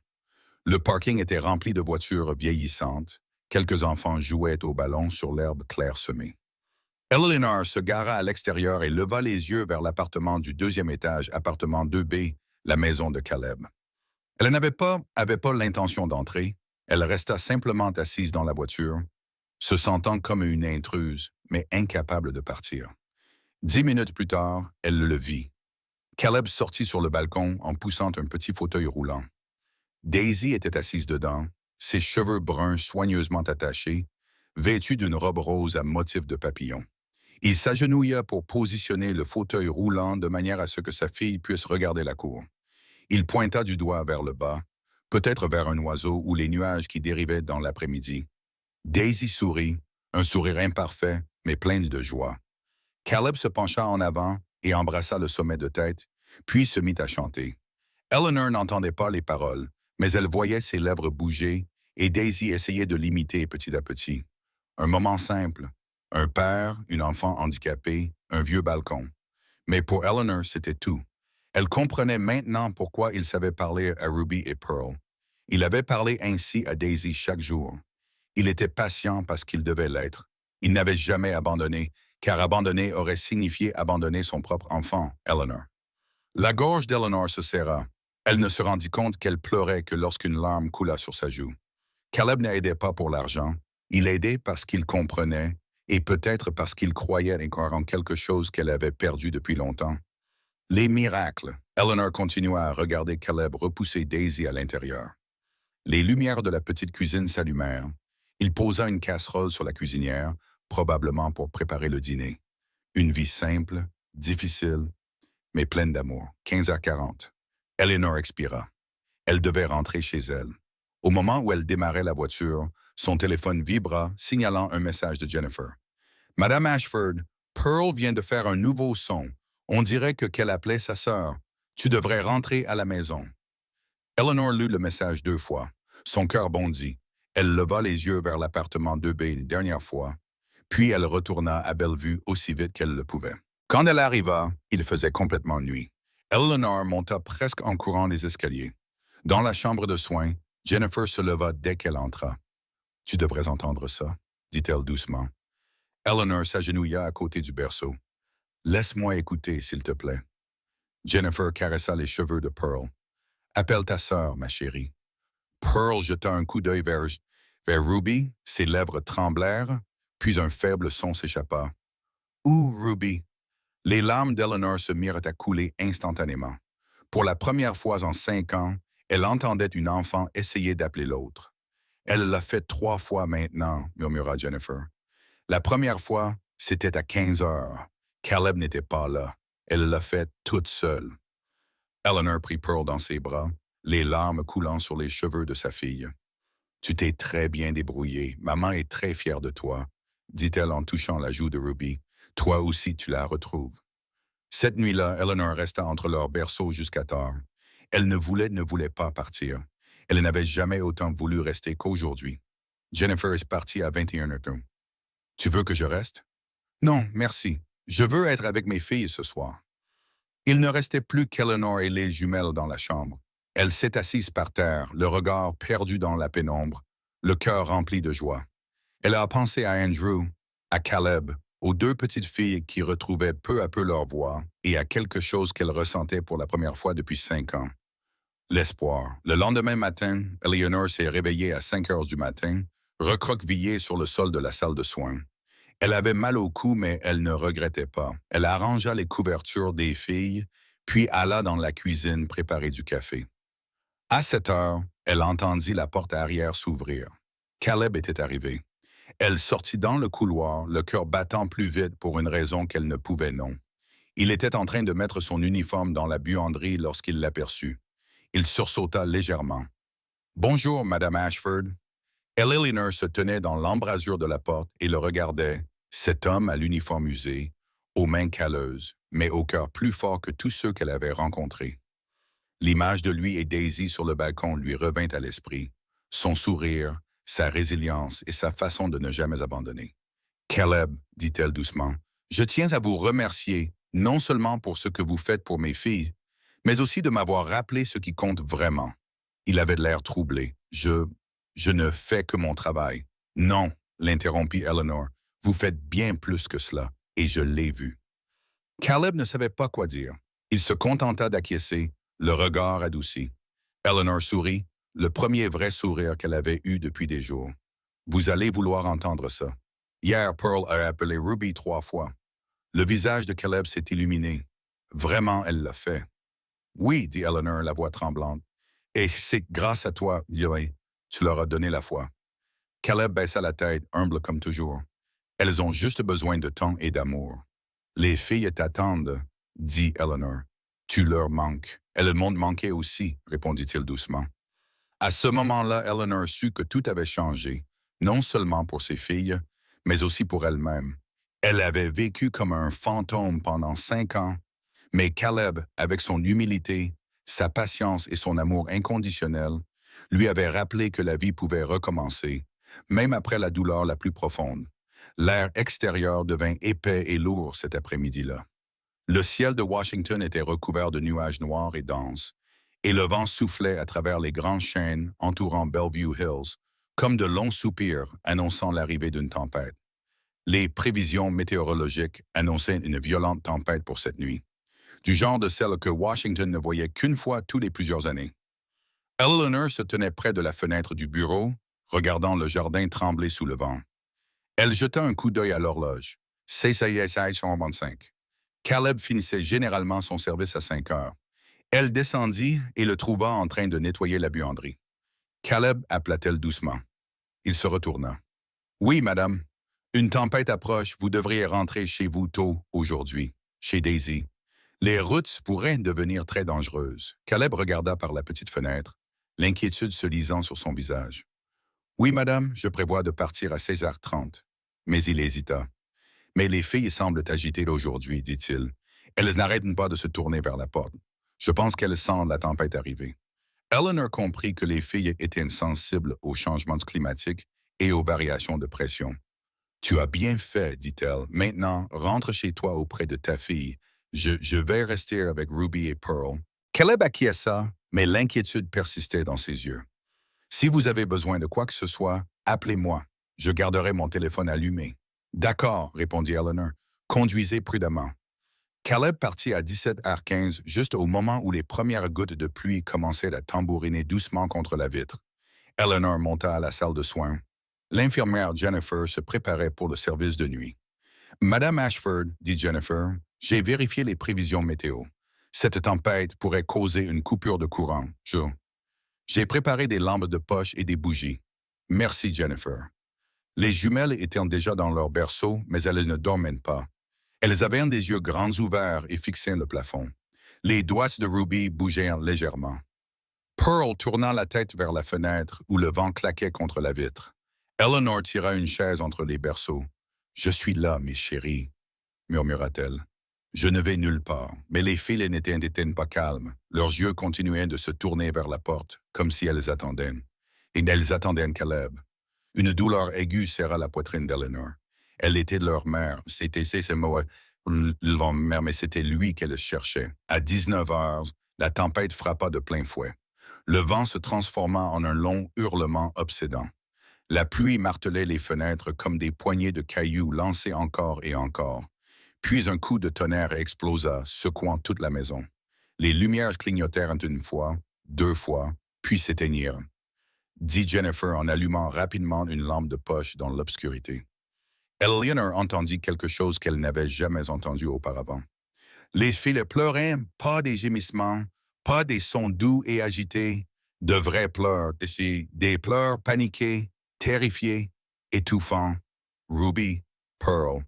Le parking était rempli de voitures vieillissantes. Quelques enfants jouaient au ballon sur l'herbe clairsemée. Eleanor se gara à l'extérieur et leva les yeux vers l'appartement du 2e étage, appartement 2B, la maison de Caleb. Elle avait pas l'intention d'entrer. Elle resta simplement assise dans la voiture, se sentant comme une intruse, mais incapable de partir. 10 minutes plus tard, elle le vit. Caleb sortit sur le balcon en poussant un petit fauteuil roulant. Daisy était assise dedans, ses cheveux bruns soigneusement attachés, vêtue d'une robe rose à motif de papillon. Il s'agenouilla pour positionner le fauteuil roulant de manière à ce que sa fille puisse regarder la cour. Il pointa du doigt vers le bas, peut-être vers un oiseau ou les nuages qui dérivaient dans l'après-midi. Daisy sourit, un sourire imparfait, mais plein de joie. Caleb se pencha en avant et embrassa le sommet de tête, puis se mit à chanter. Eleanor n'entendait pas les paroles, mais elle voyait ses lèvres bouger et Daisy essayait de l'imiter petit à petit. Un moment simple. Un père, une enfant handicapée, un vieux balcon. Mais pour Eleanor, c'était tout. Elle comprenait maintenant pourquoi il savait parler à Ruby et Pearl. Il avait parlé ainsi à Daisy chaque jour. Il était patient parce qu'il devait l'être. Il n'avait jamais abandonné, car abandonner aurait signifié abandonner son propre enfant, Eleanor. La gorge d'Eleanor se serra. Elle ne se rendit compte qu'elle pleurait que lorsqu'une larme coula sur sa joue. Caleb n'aidait pas pour l'argent. Il aidait parce qu'il comprenait, et peut-être parce qu'il croyait encore en quelque chose qu'elle avait perdu depuis longtemps. Les miracles. Eleanor continua à regarder Caleb repousser Daisy à l'intérieur. Les lumières de la petite cuisine s'allumèrent. Il posa une casserole sur la cuisinière, probablement pour préparer le dîner. Une vie simple, difficile, mais pleine d'amour. 15h40. Eleanor expira. Elle devait rentrer chez elle. Au moment où elle démarrait la voiture, son téléphone vibra, signalant un message de Jennifer. « Madame Ashford, Pearl vient de faire un nouveau son. On dirait qu'elle appelait sa sœur. Tu devrais rentrer à la maison. » Eleanor lut le message 2 fois. Son cœur bondit. Elle leva les yeux vers l'appartement 2B une dernière fois, puis elle retourna à Bellevue aussi vite qu'elle le pouvait. Quand elle arriva, il faisait complètement nuit. Eleanor monta presque en courant les escaliers. Dans la chambre de soins, Jennifer se leva dès qu'elle entra. « Tu devrais entendre ça, » dit-elle doucement. Eleanor s'agenouilla à côté du berceau. « Laisse-moi écouter, s'il te plaît. » Jennifer caressa les cheveux de Pearl. « Appelle ta sœur, ma chérie. » Pearl jeta un coup d'œil vers Ruby, ses lèvres tremblèrent, puis un faible son s'échappa. « Où, Ruby? » Les larmes d'Eleanor se mirent à couler instantanément. Pour la première fois en 5 ans, elle entendait une enfant essayer d'appeler l'autre. « Elle l'a fait 3 fois maintenant, » murmura Jennifer. La première fois, c'était à 15 heures. Caleb n'était pas là. Elle l'a fait toute seule. Eleanor prit Pearl dans ses bras, les larmes coulant sur les cheveux de sa fille. « Tu t'es très bien débrouillée. Maman est très fière de toi, » dit-elle en touchant la joue de Ruby. « Toi aussi, tu la retrouves. » Cette nuit-là, Eleanor resta entre leurs berceaux jusqu'à tard. Elle ne voulait pas partir. Elle n'avait jamais autant voulu rester qu'aujourd'hui. Jennifer est partie à 21h. « Tu veux que je reste? »« Non, merci. Je veux être avec mes filles ce soir. » Il ne restait plus qu'Eleanor et les jumelles dans la chambre. Elle s'est assise par terre, le regard perdu dans la pénombre, le cœur rempli de joie. Elle a pensé à Andrew, à Caleb, aux 2 petites filles qui retrouvaient peu à peu leur voix et à quelque chose qu'elle ressentait pour la première fois depuis 5 ans. L'espoir. Le lendemain matin, Eleanor s'est réveillée à 5 heures du matin, recroquevillée sur le sol de la salle de soins. Elle avait mal au cou, mais elle ne regrettait pas. Elle arrangea les couvertures des filles, puis alla dans la cuisine préparer du café. À 7 heures, elle entendit la porte arrière s'ouvrir. Caleb était arrivé. Elle sortit dans le couloir, le cœur battant plus vite pour une raison qu'elle ne pouvait non. Il était en train de mettre son uniforme dans la buanderie lorsqu'il l'aperçut. Il sursauta légèrement. « Bonjour, Madame Ashford. » Eleanor se tenait dans l'embrasure de la porte et le regardait, cet homme à l'uniforme usé, aux mains calleuses, mais au cœur plus fort que tous ceux qu'elle avait rencontrés. L'image de lui et Daisy sur le balcon lui revint à l'esprit, son sourire, sa résilience et sa façon de ne jamais abandonner. « Caleb, » dit-elle doucement, « je tiens à vous remercier, non seulement pour ce que vous faites pour mes filles, mais aussi de m'avoir rappelé ce qui compte vraiment. » Il avait de l'air troublé. « Je ne fais que mon travail. »« Non, » l'interrompit Eleanor, « vous faites bien plus que cela, et je l'ai vu. » Caleb ne savait pas quoi dire. Il se contenta d'acquiescer, le regard adouci. Eleanor sourit, le premier vrai sourire qu'elle avait eu depuis des jours. « Vous allez vouloir entendre ça. Hier, Pearl a appelé Ruby 3 fois. » Le visage de Caleb s'est illuminé. Vraiment, elle l'a fait. « Oui, » dit Eleanor, la voix tremblante. « Et c'est grâce à toi, Yoé, tu leur as donné la foi. » Caleb baissa la tête, humble comme toujours. « Elles ont juste besoin de temps et d'amour. »« Les filles t'attendent, » dit Eleanor. « Tu leur manques. »« Elles m'ont manqué aussi, » répondit-il doucement. À ce moment-là, Eleanor sut que tout avait changé, non seulement pour ses filles, mais aussi pour elle-même. Elle avait vécu comme un fantôme pendant 5 ans, mais Caleb, avec son humilité, sa patience et son amour inconditionnel, lui avait rappelé que la vie pouvait recommencer, même après la douleur la plus profonde. L'air extérieur devint épais et lourd cet après-midi-là. Le ciel de Washington était recouvert de nuages noirs et denses, et le vent soufflait à travers les grands chênes entourant Bellevue Hills, comme de longs soupirs annonçant l'arrivée d'une tempête. Les prévisions météorologiques annonçaient une violente tempête pour cette nuit, du genre de celle que Washington ne voyait qu'une fois tous les plusieurs années. Eleanor se tenait près de la fenêtre du bureau, regardant le jardin trembler sous le vent. Elle jeta un coup d'œil à l'horloge. 6:45. Caleb finissait généralement son service à 5 heures. Elle descendit et le trouva en train de nettoyer la buanderie. « Caleb, » appela-t-elle doucement. Il se retourna. « Oui, madame. Une tempête approche, vous devriez rentrer chez vous tôt aujourd'hui, chez Daisy. Les routes pourraient devenir très dangereuses. » Caleb regarda par la petite fenêtre, l'inquiétude se lisant sur son visage. « Oui, madame, je prévois de partir à 16h30. » Mais il hésita. « Mais les filles semblent agitées aujourd'hui, dit-il. Elles n'arrêtent pas de se tourner vers la porte. Je pense qu'elles sentent la tempête arriver. » Eleanor comprit que les filles étaient sensibles aux changements climatiques et aux variations de pression. « Tu as bien fait, dit-elle. Maintenant, rentre chez toi auprès de ta fille. Je vais rester avec Ruby et Pearl. » Caleb acquiesça, mais l'inquiétude persistait dans ses yeux. Si vous avez besoin de quoi que ce soit, appelez-moi. Je garderai mon téléphone allumé. D'accord, répondit Eleanor. Conduisez prudemment. Caleb partit à 17h15, juste au moment où les premières gouttes de pluie commençaient à tambouriner doucement contre la vitre. Eleanor monta à la salle de soins. L'infirmière Jennifer se préparait pour le service de nuit. Madame Ashford, dit Jennifer, j'ai vérifié les prévisions météo. Cette tempête pourrait causer une coupure de courant. J'ai préparé des lampes de poche et des bougies. Merci, Jennifer. Les jumelles étaient déjà dans leur berceau, mais elles ne dormaient pas. Elles avaient des yeux grands ouverts et fixaient le plafond. Les doigts de Ruby bougeaient légèrement. Pearl tourna la tête vers la fenêtre où le vent claquait contre la vitre. Eleanor tira une chaise entre les berceaux. « Je suis là, mes chéris, » murmura-t-elle. « Je ne vais nulle part. » Mais les filles n'étaient pas calmes. Leurs yeux continuaient de se tourner vers la porte, comme si elles attendaient. Et elles attendaient Caleb. Une douleur aiguë serra la poitrine d'Eleanor. Elle était leur mère. C'était ces mots, leur mère, mais c'était lui qu'elle cherchait. À 19h, la tempête frappa de plein fouet. Le vent se transforma en un long hurlement obsédant. La pluie martelait les fenêtres comme des poignées de cailloux lancés encore et encore. Puis un coup de tonnerre explosa, secouant toute la maison. Les lumières clignotèrent une fois, deux fois, puis s'éteignirent, dit Jennifer en allumant rapidement une lampe de poche dans l'obscurité. Eleanor entendit quelque chose qu'elle n'avait jamais entendu auparavant. Les filles pleuraient, pas des gémissements, pas des sons doux et agités, de vrais pleurs, des pleurs paniqués, terrifiés, étouffants. Ruby, Pearl.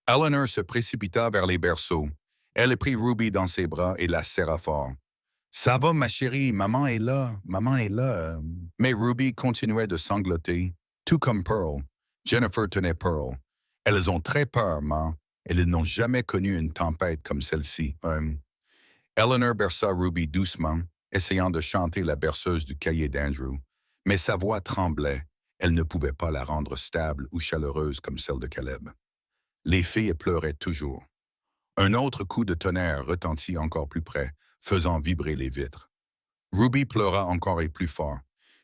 Eleanor se précipita vers les berceaux. Elle prit Ruby dans ses bras et la serra fort. « Ça va, ma chérie, maman est là, maman est là. » Mais Ruby continuait de sangloter, tout comme Pearl. Jennifer tenait Pearl. Elles ont très peur, ma. Elles n'ont jamais connu une tempête comme celle-ci. Eleanor berça Ruby doucement, essayant de chanter la berceuse du cahier d'Andrew. Mais sa voix tremblait. Elle ne pouvait pas la rendre stable ou chaleureuse comme celle de Caleb. Les filles pleuraient toujours. Un autre coup de tonnerre retentit encore plus près, faisant vibrer les vitres. Ruby pleura encore et plus fort,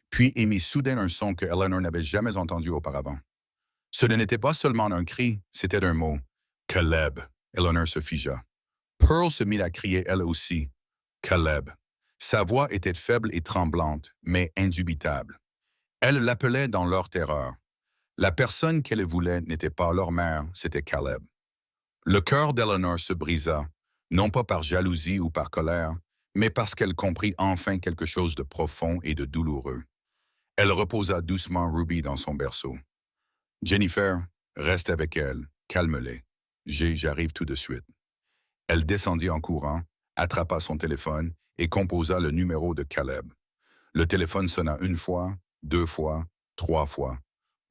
puis émit soudain un son que Eleanor n'avait jamais entendu auparavant. Ce n'était pas seulement un cri, c'était un mot. « Caleb !» Eleanor se figea. Pearl se mit à crier elle aussi. « Caleb !» Sa voix était faible et tremblante, mais indubitable. Elle l'appelait dans leur terreur. La personne qu'elle voulait n'était pas leur mère, c'était Caleb. Le cœur d'Eleanor se brisa, non pas par jalousie ou par colère, mais parce qu'elle comprit enfin quelque chose de profond et de douloureux. Elle reposa doucement Ruby dans son berceau. « Jennifer, reste avec elle, calme-les. J'arrive tout de suite. » Elle descendit en courant, attrapa son téléphone et composa le numéro de Caleb. Le téléphone sonna une fois, deux fois, trois fois.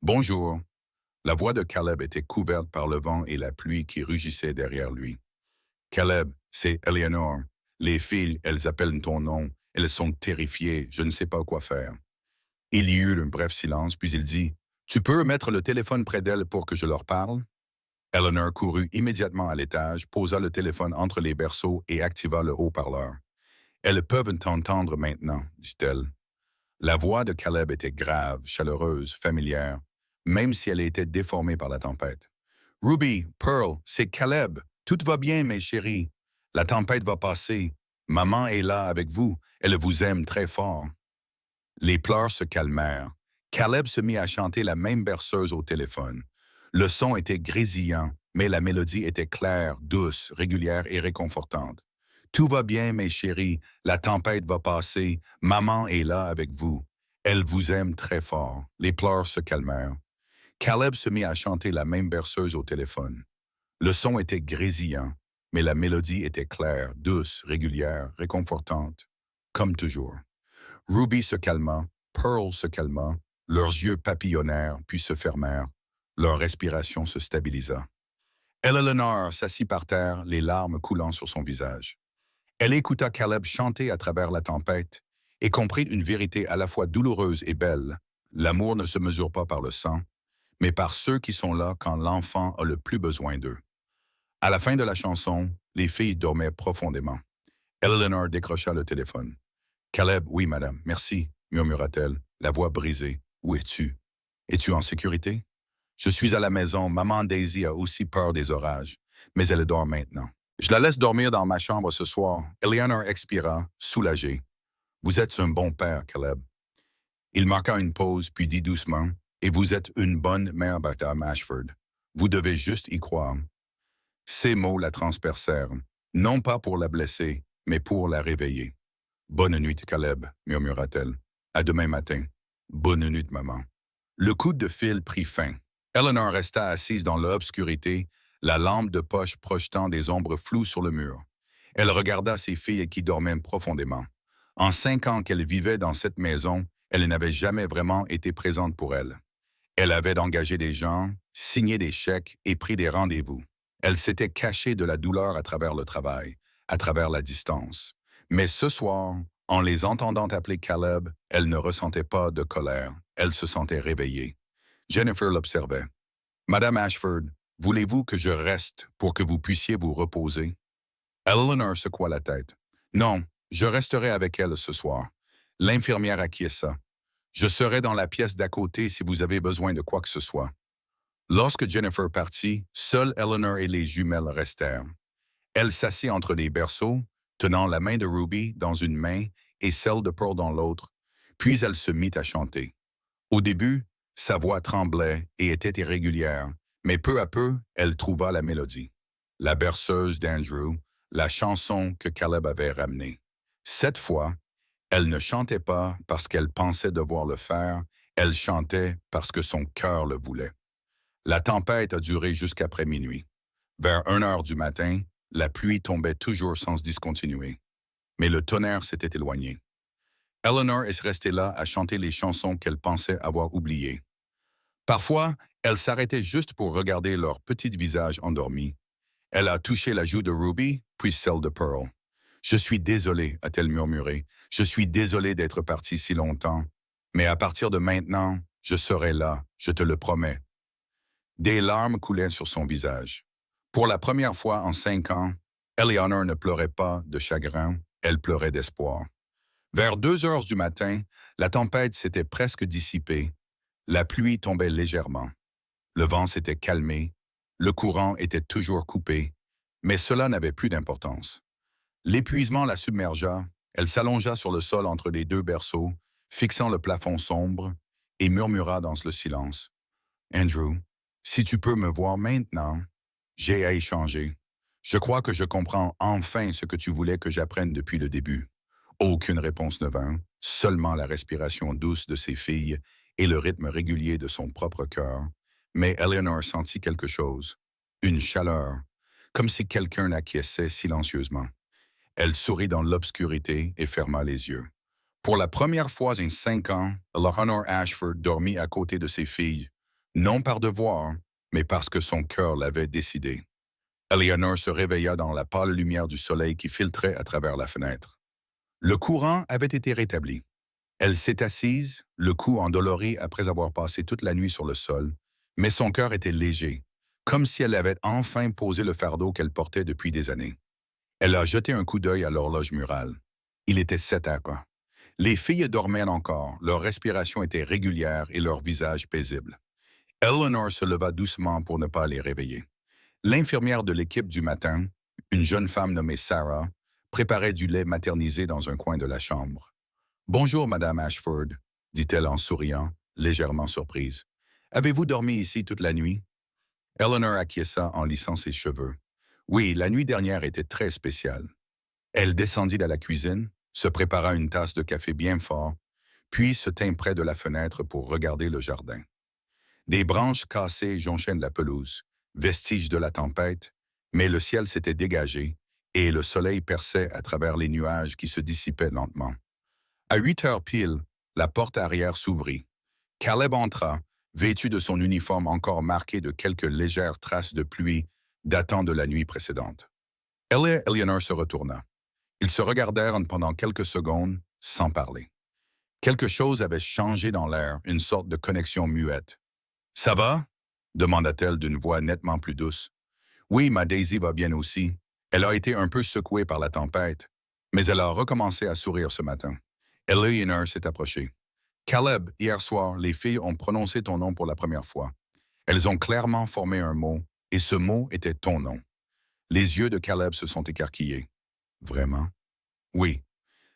« Bonjour. » La voix de Caleb était couverte par le vent et la pluie qui rugissaient derrière lui. « Caleb, c'est Eleanor. Les filles, elles appellent ton nom. Elles sont terrifiées. Je ne sais pas quoi faire. » Il y eut un bref silence, puis il dit « Tu peux mettre le téléphone près d'elle pour que je leur parle? » Eleanor courut immédiatement à l'étage, posa le téléphone entre les berceaux et activa le haut-parleur. « Elles peuvent t'entendre maintenant, dit-elle. » La voix de Caleb était grave, chaleureuse, familière, même si elle était déformée par la tempête. « Ruby, Pearl, c'est Caleb. Tout va bien, mes chéris. La tempête va passer. Maman est là avec vous. Elle vous aime très fort. » Les pleurs se calmèrent. Caleb se mit à chanter la même berceuse au téléphone. Le son était grésillant, mais la mélodie était claire, douce, régulière et réconfortante. « Tout va bien, mes chéris. La tempête va passer. Maman est là avec vous. Elle vous aime très fort. » Les pleurs se calmèrent. Caleb se mit à chanter la même berceuse au téléphone. Le son était grésillant, mais la mélodie était claire, douce, régulière, réconfortante, comme toujours. Ruby se calma, Pearl se calma, leurs yeux papillonnèrent puis se fermèrent, leur respiration se stabilisa. Eleanor s'assit par terre, les larmes coulant sur son visage. Elle écouta Caleb chanter à travers la tempête et comprit une vérité à la fois douloureuse et belle. L'amour ne se mesure pas par le sang, mais par ceux qui sont là quand l'enfant a le plus besoin d'eux. À la fin de la chanson, les filles dormaient profondément. Eleanor décrocha le téléphone. Caleb, oui, madame, merci, murmura-t-elle, la voix brisée. Où es-tu? Es-tu en sécurité? Je suis à la maison. Maman Daisy a aussi peur des orages, mais elle dort maintenant. Je la laisse dormir dans ma chambre ce soir. Eleanor expira, soulagée. Vous êtes un bon père, Caleb. Il marqua une pause, puis dit doucement, et vous êtes une bonne mère, Madame Ashford. Vous devez juste y croire. Ces mots la transpercèrent, non pas pour la blesser, mais pour la réveiller. Bonne nuit, Caleb, murmura-t-elle. À demain matin. Bonne nuit, maman. Le coup de fil prit fin. Eleanor resta assise dans l'obscurité, la lampe de poche projetant des ombres floues sur le mur. Elle regarda ses filles qui dormaient profondément. En 5 ans qu'elle vivait dans cette maison, elle n'avait jamais vraiment été présente pour elle. Elle avait engagé des gens, signé des chèques et pris des rendez-vous. Elle s'était cachée de la douleur à travers le travail, à travers la distance. Mais ce soir, en les entendant appeler Caleb, elle ne ressentait pas de colère. Elle se sentait réveillée. Jennifer l'observait. Madame Ashford, voulez-vous que je reste pour que vous puissiez vous reposer? Eleanor secoua la tête. Non, je resterai avec elle ce soir. L'infirmière acquiesça. Je serai dans la pièce d'à côté si vous avez besoin de quoi que ce soit. Lorsque Jennifer partit, seules Eleanor et les jumelles restèrent. Elle s'assit entre les berceaux, tenant la main de Ruby dans une main et celle de Pearl dans l'autre, puis elle se mit à chanter. Au début, sa voix tremblait et était irrégulière, mais peu à peu, elle trouva la mélodie. La berceuse d'Andrew, la chanson que Caleb avait ramenée. Cette fois, elle ne chantait pas parce qu'elle pensait devoir le faire, elle chantait parce que son cœur le voulait. La tempête a duré jusqu'après minuit. Vers 1 heure du matin, la pluie tombait toujours sans discontinuer. Mais le tonnerre s'était éloigné. Eleanor est restée là à chanter les chansons qu'elle pensait avoir oubliées. Parfois, elle s'arrêtait juste pour regarder leurs petits visages endormis. Elle a touché la joue de Ruby, puis celle de Pearl. « Je suis désolée, a-t-elle murmuré. « Je suis désolée d'être partie si longtemps. Mais à partir de maintenant, je serai là, je te le promets. » Des larmes coulaient sur son visage. Pour la première fois en 5 ans, Eleanor ne pleurait pas de chagrin, elle pleurait d'espoir. Vers 2 heures du matin, la tempête s'était presque dissipée. La pluie tombait légèrement. Le vent s'était calmé, le courant était toujours coupé, mais cela n'avait plus d'importance. L'épuisement la submergea, elle s'allongea sur le sol entre les 2 berceaux, fixant le plafond sombre, et murmura dans le silence. « Andrew, si tu peux me voir maintenant, j'ai à échanger. Je crois que je comprends enfin ce que tu voulais que j'apprenne depuis le début. » Aucune réponse ne vint, seulement la respiration douce de ses filles et le rythme régulier de son propre cœur. Mais Eleanor sentit quelque chose, une chaleur, comme si quelqu'un acquiesçait silencieusement. Elle sourit dans l'obscurité et ferma les yeux. Pour la première fois en 5 ans, Eleanor Ashford dormit à côté de ses filles, non par devoir, mais parce que son cœur l'avait décidé. Eleanor se réveilla dans la pâle lumière du soleil qui filtrait à travers la fenêtre. Le courant avait été rétabli. Elle s'est assise, le cou endolori après avoir passé toute la nuit sur le sol, mais son cœur était léger, comme si elle avait enfin posé le fardeau qu'elle portait depuis des années. Elle a jeté un coup d'œil à l'horloge murale. Il était 7 heures. Les filles dormaient encore, leur respiration était régulière et leur visage paisible. Eleanor se leva doucement pour ne pas les réveiller. L'infirmière de l'équipe du matin, une jeune femme nommée Sarah, préparait du lait maternisé dans un coin de la chambre. « Bonjour, Madame Ashford, » dit-elle en souriant, légèrement surprise. « Avez-vous dormi ici toute la nuit? » Eleanor acquiesça en lissant ses cheveux. Oui, la nuit dernière était très spéciale. Elle descendit à la cuisine, se prépara une tasse de café bien fort, puis se tint près de la fenêtre pour regarder le jardin. Des branches cassées jonchaient la pelouse, vestiges de la tempête, mais le ciel s'était dégagé et le soleil perçait à travers les nuages qui se dissipaient lentement. À 8 heures pile, la porte arrière s'ouvrit. Caleb entra, vêtu de son uniforme encore marqué de quelques légères traces de pluie datant de la nuit précédente. Elle et Eleanor se retourna. Ils se regardèrent pendant quelques secondes, sans parler. Quelque chose avait changé dans l'air, une sorte de connexion muette. « Ça va? » demanda-t-elle d'une voix nettement plus douce. « Oui, ma Daisy va bien aussi. Elle a été un peu secouée par la tempête, mais elle a recommencé à sourire ce matin. Eleanor s'est approchée. Caleb, hier soir, les filles ont prononcé ton nom pour la première fois. Elles ont clairement formé un mot, et ce mot était ton nom. Les yeux de Caleb se sont écarquillés. Vraiment? Oui.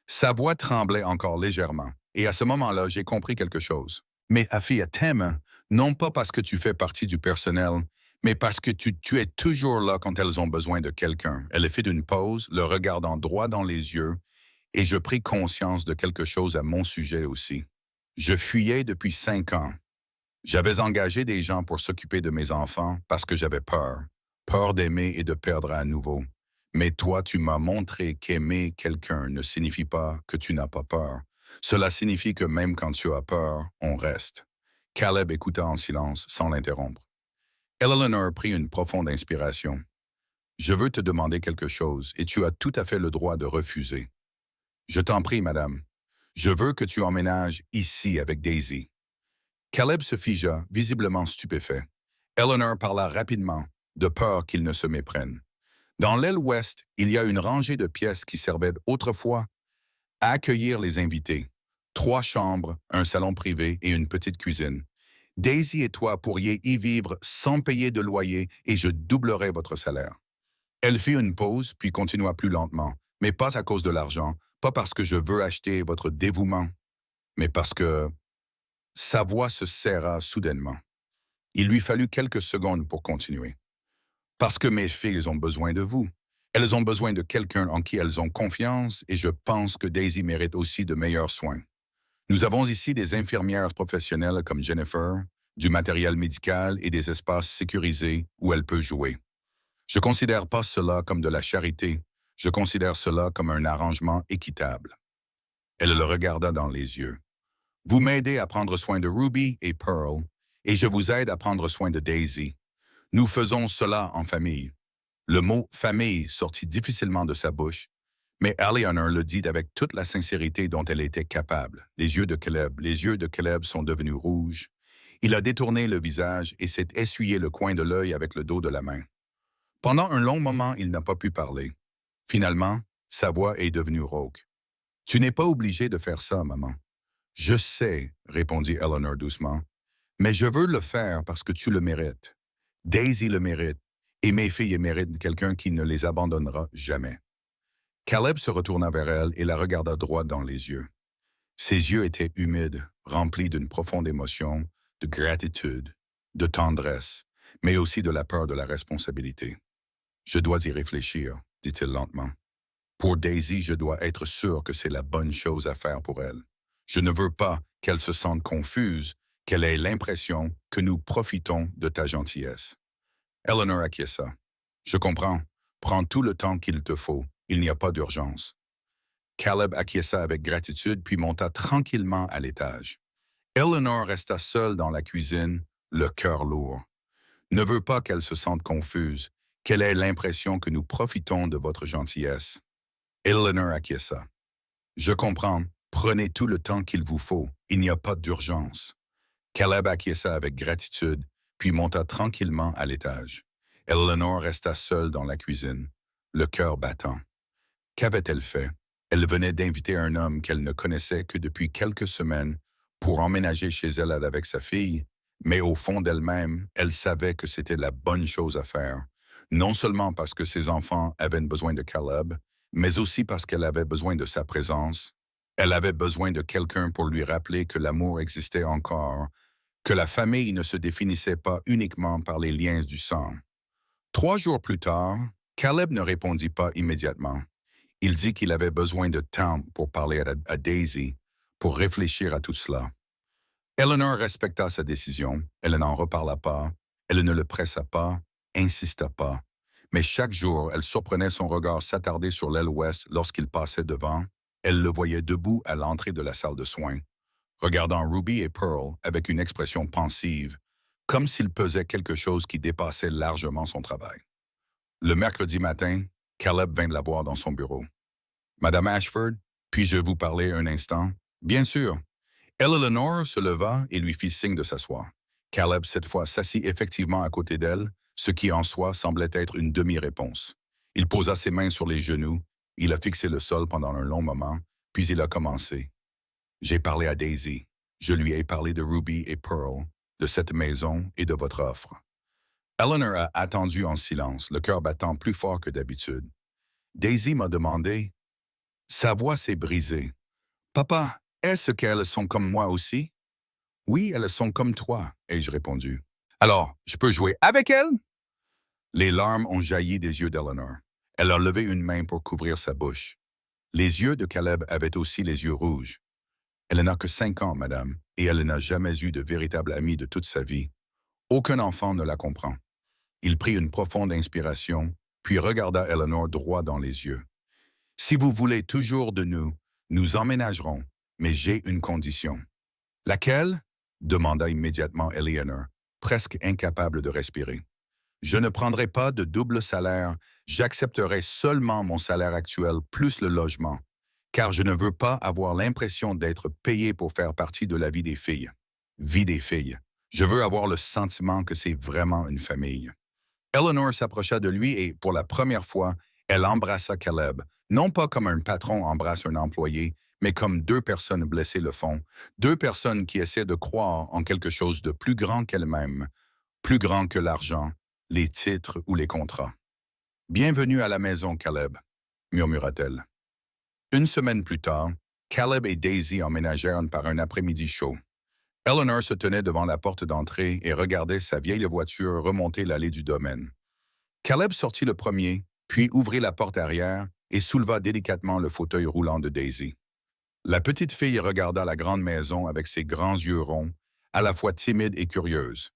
Sa voix tremblait encore légèrement, et à ce moment-là, j'ai compris quelque chose. Mais Afia t'aime, non pas parce que tu fais partie du personnel, mais parce que tu es toujours là quand elles ont besoin de quelqu'un. Elle a fait une pause, le regardant droit dans les yeux, et je pris conscience de quelque chose à mon sujet aussi. Je fuyais depuis 5 ans. J'avais engagé des gens pour s'occuper de mes enfants parce que j'avais peur. Peur d'aimer et de perdre à nouveau. Mais toi, tu m'as montré qu'aimer quelqu'un ne signifie pas que tu n'as pas peur. Cela signifie que même quand tu as peur, on reste. Caleb écouta en silence, sans l'interrompre. Eleanor prit une profonde inspiration. Je veux te demander quelque chose et tu as tout à fait le droit de refuser. Je t'en prie, madame. Je veux que tu emménages ici avec Daisy. Caleb se figea, visiblement stupéfait. Eleanor parla rapidement, de peur qu'il ne se méprenne. Dans l'aile ouest, il y a une rangée de pièces qui servaient autrefois à accueillir les invités. 3 chambres, un salon privé et une petite cuisine. Daisy et toi pourriez y vivre sans payer de loyer et je doublerai votre salaire. Elle fit une pause, puis continua plus lentement, mais pas à cause de l'argent, pas parce que je veux acheter votre dévouement, mais parce que sa voix se serra soudainement. Il lui fallut quelques secondes pour continuer. Parce que mes filles ont besoin de vous. Elles ont besoin de quelqu'un en qui elles ont confiance et je pense que Daisy mérite aussi de meilleurs soins. Nous avons ici des infirmières professionnelles comme Jennifer, du matériel médical et des espaces sécurisés où elle peut jouer. Je ne considère pas cela comme de la charité, je considère cela comme un arrangement équitable. Elle le regarda dans les yeux. Vous m'aidez à prendre soin de Ruby et Pearl, et je vous aide à prendre soin de Daisy. Nous faisons cela en famille. Le mot « famille » sortit difficilement de sa bouche, mais Eleanor le dit avec toute la sincérité dont elle était capable. Les yeux de Caleb sont devenus rouges. Il a détourné le visage et s'est essuyé le coin de l'œil avec le dos de la main. Pendant un long moment, il n'a pas pu parler. Finalement, sa voix est devenue rauque. « Tu n'es pas obligé de faire ça, maman. »« Je sais, » répondit Eleanor doucement, « mais je veux le faire parce que tu le mérites. Daisy le mérite, et mes filles méritent quelqu'un qui ne les abandonnera jamais. » Caleb se retourna vers elle et la regarda droit dans les yeux. Ses yeux étaient humides, remplis d'une profonde émotion, de gratitude, de tendresse, mais aussi de la peur de la responsabilité. « Je dois y réfléchir, » dit-il lentement. « Pour Daisy, je dois être sûr que c'est la bonne chose à faire pour elle. Je ne veux pas qu'elle se sente confuse, qu'elle ait l'impression que nous profitons de ta gentillesse. » Eleanor acquiesça. « Je comprends. Prends tout le temps qu'il te faut. Il n'y a pas d'urgence. » Caleb acquiesça avec gratitude puis monta tranquillement à l'étage. Eleanor resta seule dans la cuisine, le cœur lourd. « Ne veux pas qu'elle se sente confuse, qu'elle ait l'impression que nous profitons de votre gentillesse. » Eleanor acquiesça. « Je comprends. Prenez tout le temps qu'il vous faut. Il n'y a pas d'urgence. » Caleb acquiesça avec gratitude, puis monta tranquillement à l'étage. Eleanor resta seule dans la cuisine, le cœur battant. Qu'avait-elle fait? Elle venait d'inviter un homme qu'elle ne connaissait que depuis quelques semaines pour emménager chez elle avec sa fille, mais au fond d'elle-même, elle savait que c'était la bonne chose à faire, non seulement parce que ses enfants avaient besoin de Caleb, mais aussi parce qu'elle avait besoin de sa présence. Elle avait besoin de quelqu'un pour lui rappeler que l'amour existait encore, que la famille ne se définissait pas uniquement par les liens du sang. 3 jours plus tard, Caleb ne répondit pas immédiatement. Il dit qu'il avait besoin de temps pour parler à Daisy, pour réfléchir à tout cela. Eleanor respecta sa décision, elle n'en reparla pas, elle ne le pressa pas, insista pas. Mais chaque jour, elle surprenait son regard s'attarder sur l'aile ouest lorsqu'il passait devant. Elle le voyait debout à l'entrée de la salle de soins, regardant Ruby et Pearl avec une expression pensive, comme s'il pesait quelque chose qui dépassait largement son travail. Le mercredi matin, Caleb vint la voir dans son bureau. « Madame Ashford, puis-je vous parler un instant? »« Bien sûr. » Eleanor se leva et lui fit signe de s'asseoir. Caleb, cette fois, s'assit effectivement à côté d'elle, ce qui en soi semblait être une demi-réponse. Il posa ses mains sur les genoux, il a fixé le sol pendant un long moment, puis il a commencé. J'ai parlé à Daisy. Je lui ai parlé de Ruby et Pearl, de cette maison et de votre offre. Eleanor a attendu en silence, le cœur battant plus fort que d'habitude. Daisy m'a demandé. Sa voix s'est brisée. Papa, est-ce qu'elles sont comme moi aussi? Oui, elles sont comme toi, ai-je répondu. Alors, je peux jouer avec elles? Les larmes ont jailli des yeux d'Eleanor. Elle a levé une main pour couvrir sa bouche. Les yeux de Caleb avaient aussi les yeux rouges. Elle n'a que 5 ans, madame, et elle n'a jamais eu de véritable ami de toute sa vie. Aucun enfant ne la comprend. Il prit une profonde inspiration, puis regarda Eleanor droit dans les yeux. Si vous voulez toujours de nous, nous emménagerons, mais j'ai une condition. Laquelle? Demanda immédiatement Eleanor, presque incapable de respirer. Je ne prendrai pas de double salaire, j'accepterai seulement mon salaire actuel plus le logement, car je ne veux pas avoir l'impression d'être payé pour faire partie de la vie des filles. Vie des filles. Je veux avoir le sentiment que c'est vraiment une famille. Eleanor s'approcha de lui et, pour la première fois, elle embrassa Caleb, non pas comme un patron embrasse un employé, mais comme deux personnes blessées le font, deux personnes qui essaient de croire en quelque chose de plus grand qu'elles-mêmes, plus grand que l'argent, les titres ou les contrats. Bienvenue à la maison, Caleb, murmura-t-elle. Une semaine plus tard, Caleb et Daisy emménagèrent par un après-midi chaud. Eleanor se tenait devant la porte d'entrée et regardait sa vieille voiture remonter l'allée du domaine. Caleb sortit le premier, puis ouvrit la porte arrière et souleva délicatement le fauteuil roulant de Daisy. La petite fille regarda la grande maison avec ses grands yeux ronds, à la fois timide et curieuse.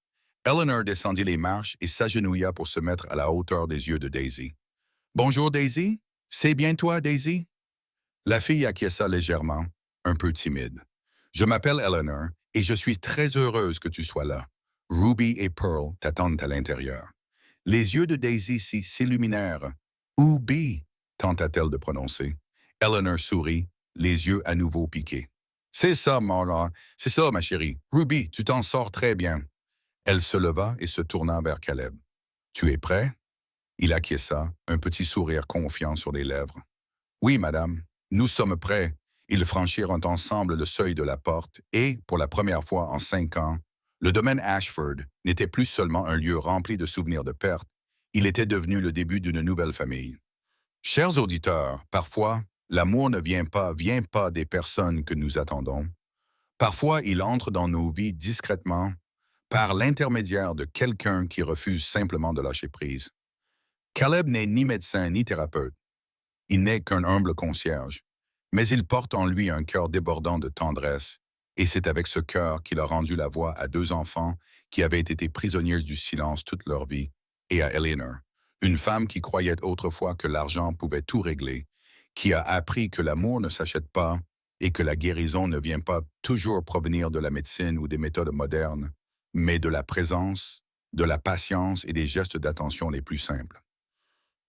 Eleanor descendit les marches et s'agenouilla pour se mettre à la hauteur des yeux de Daisy. « Bonjour, Daisy. C'est bien toi, Daisy? » La fille acquiesça légèrement, un peu timide. « Je m'appelle Eleanor et je suis très heureuse que tu sois là. Ruby et Pearl t'attendent à l'intérieur. » Les yeux de Daisy s'illuminèrent. « Ruby » tenta-t-elle de prononcer. Eleanor sourit, les yeux à nouveau piqués. « C'est ça, Marla, c'est ça, ma chérie. Ruby, tu t'en sors très bien. » Elle se leva et se tourna vers Caleb. « Tu es prêt? » Il acquiesça, un petit sourire confiant sur les lèvres. « Oui, madame, nous sommes prêts. » Ils franchirent ensemble le seuil de la porte et, pour la première fois en 5 ans, le domaine Ashford n'était plus seulement un lieu rempli de souvenirs de perte, il était devenu le début d'une nouvelle famille. Chers auditeurs, parfois, l'amour ne vient pas des personnes que nous attendons. Parfois, il entre dans nos vies discrètement, par l'intermédiaire de quelqu'un qui refuse simplement de lâcher prise. Caleb n'est ni médecin ni thérapeute. Il n'est qu'un humble concierge, mais il porte en lui un cœur débordant de tendresse, et c'est avec ce cœur qu'il a rendu la voix à 2 enfants qui avaient été prisonniers du silence toute leur vie, et à Eleanor, une femme qui croyait autrefois que l'argent pouvait tout régler, qui a appris que l'amour ne s'achète pas et que la guérison ne vient pas toujours provenir de la médecine ou des méthodes modernes, mais de la présence, de la patience et des gestes d'attention les plus simples.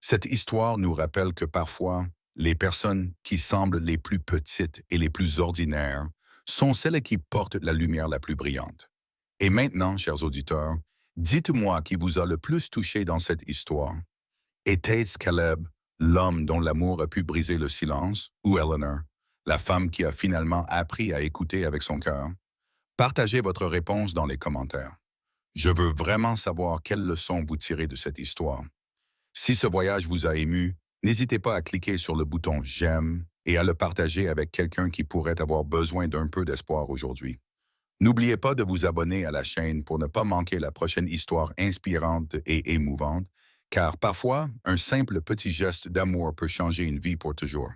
Cette histoire nous rappelle que parfois, les personnes qui semblent les plus petites et les plus ordinaires sont celles qui portent la lumière la plus brillante. Et maintenant, chers auditeurs, dites-moi qui vous a le plus touché dans cette histoire. Était-ce Caleb, l'homme dont l'amour a pu briser le silence, ou Eleanor, la femme qui a finalement appris à écouter avec son cœur? Partagez votre réponse dans les commentaires. Je veux vraiment savoir quelles leçons vous tirez de cette histoire. Si ce voyage vous a ému, n'hésitez pas à cliquer sur le bouton « J'aime » et à le partager avec quelqu'un qui pourrait avoir besoin d'un peu d'espoir aujourd'hui. N'oubliez pas de vous abonner à la chaîne pour ne pas manquer la prochaine histoire inspirante et émouvante, car parfois, un simple petit geste d'amour peut changer une vie pour toujours.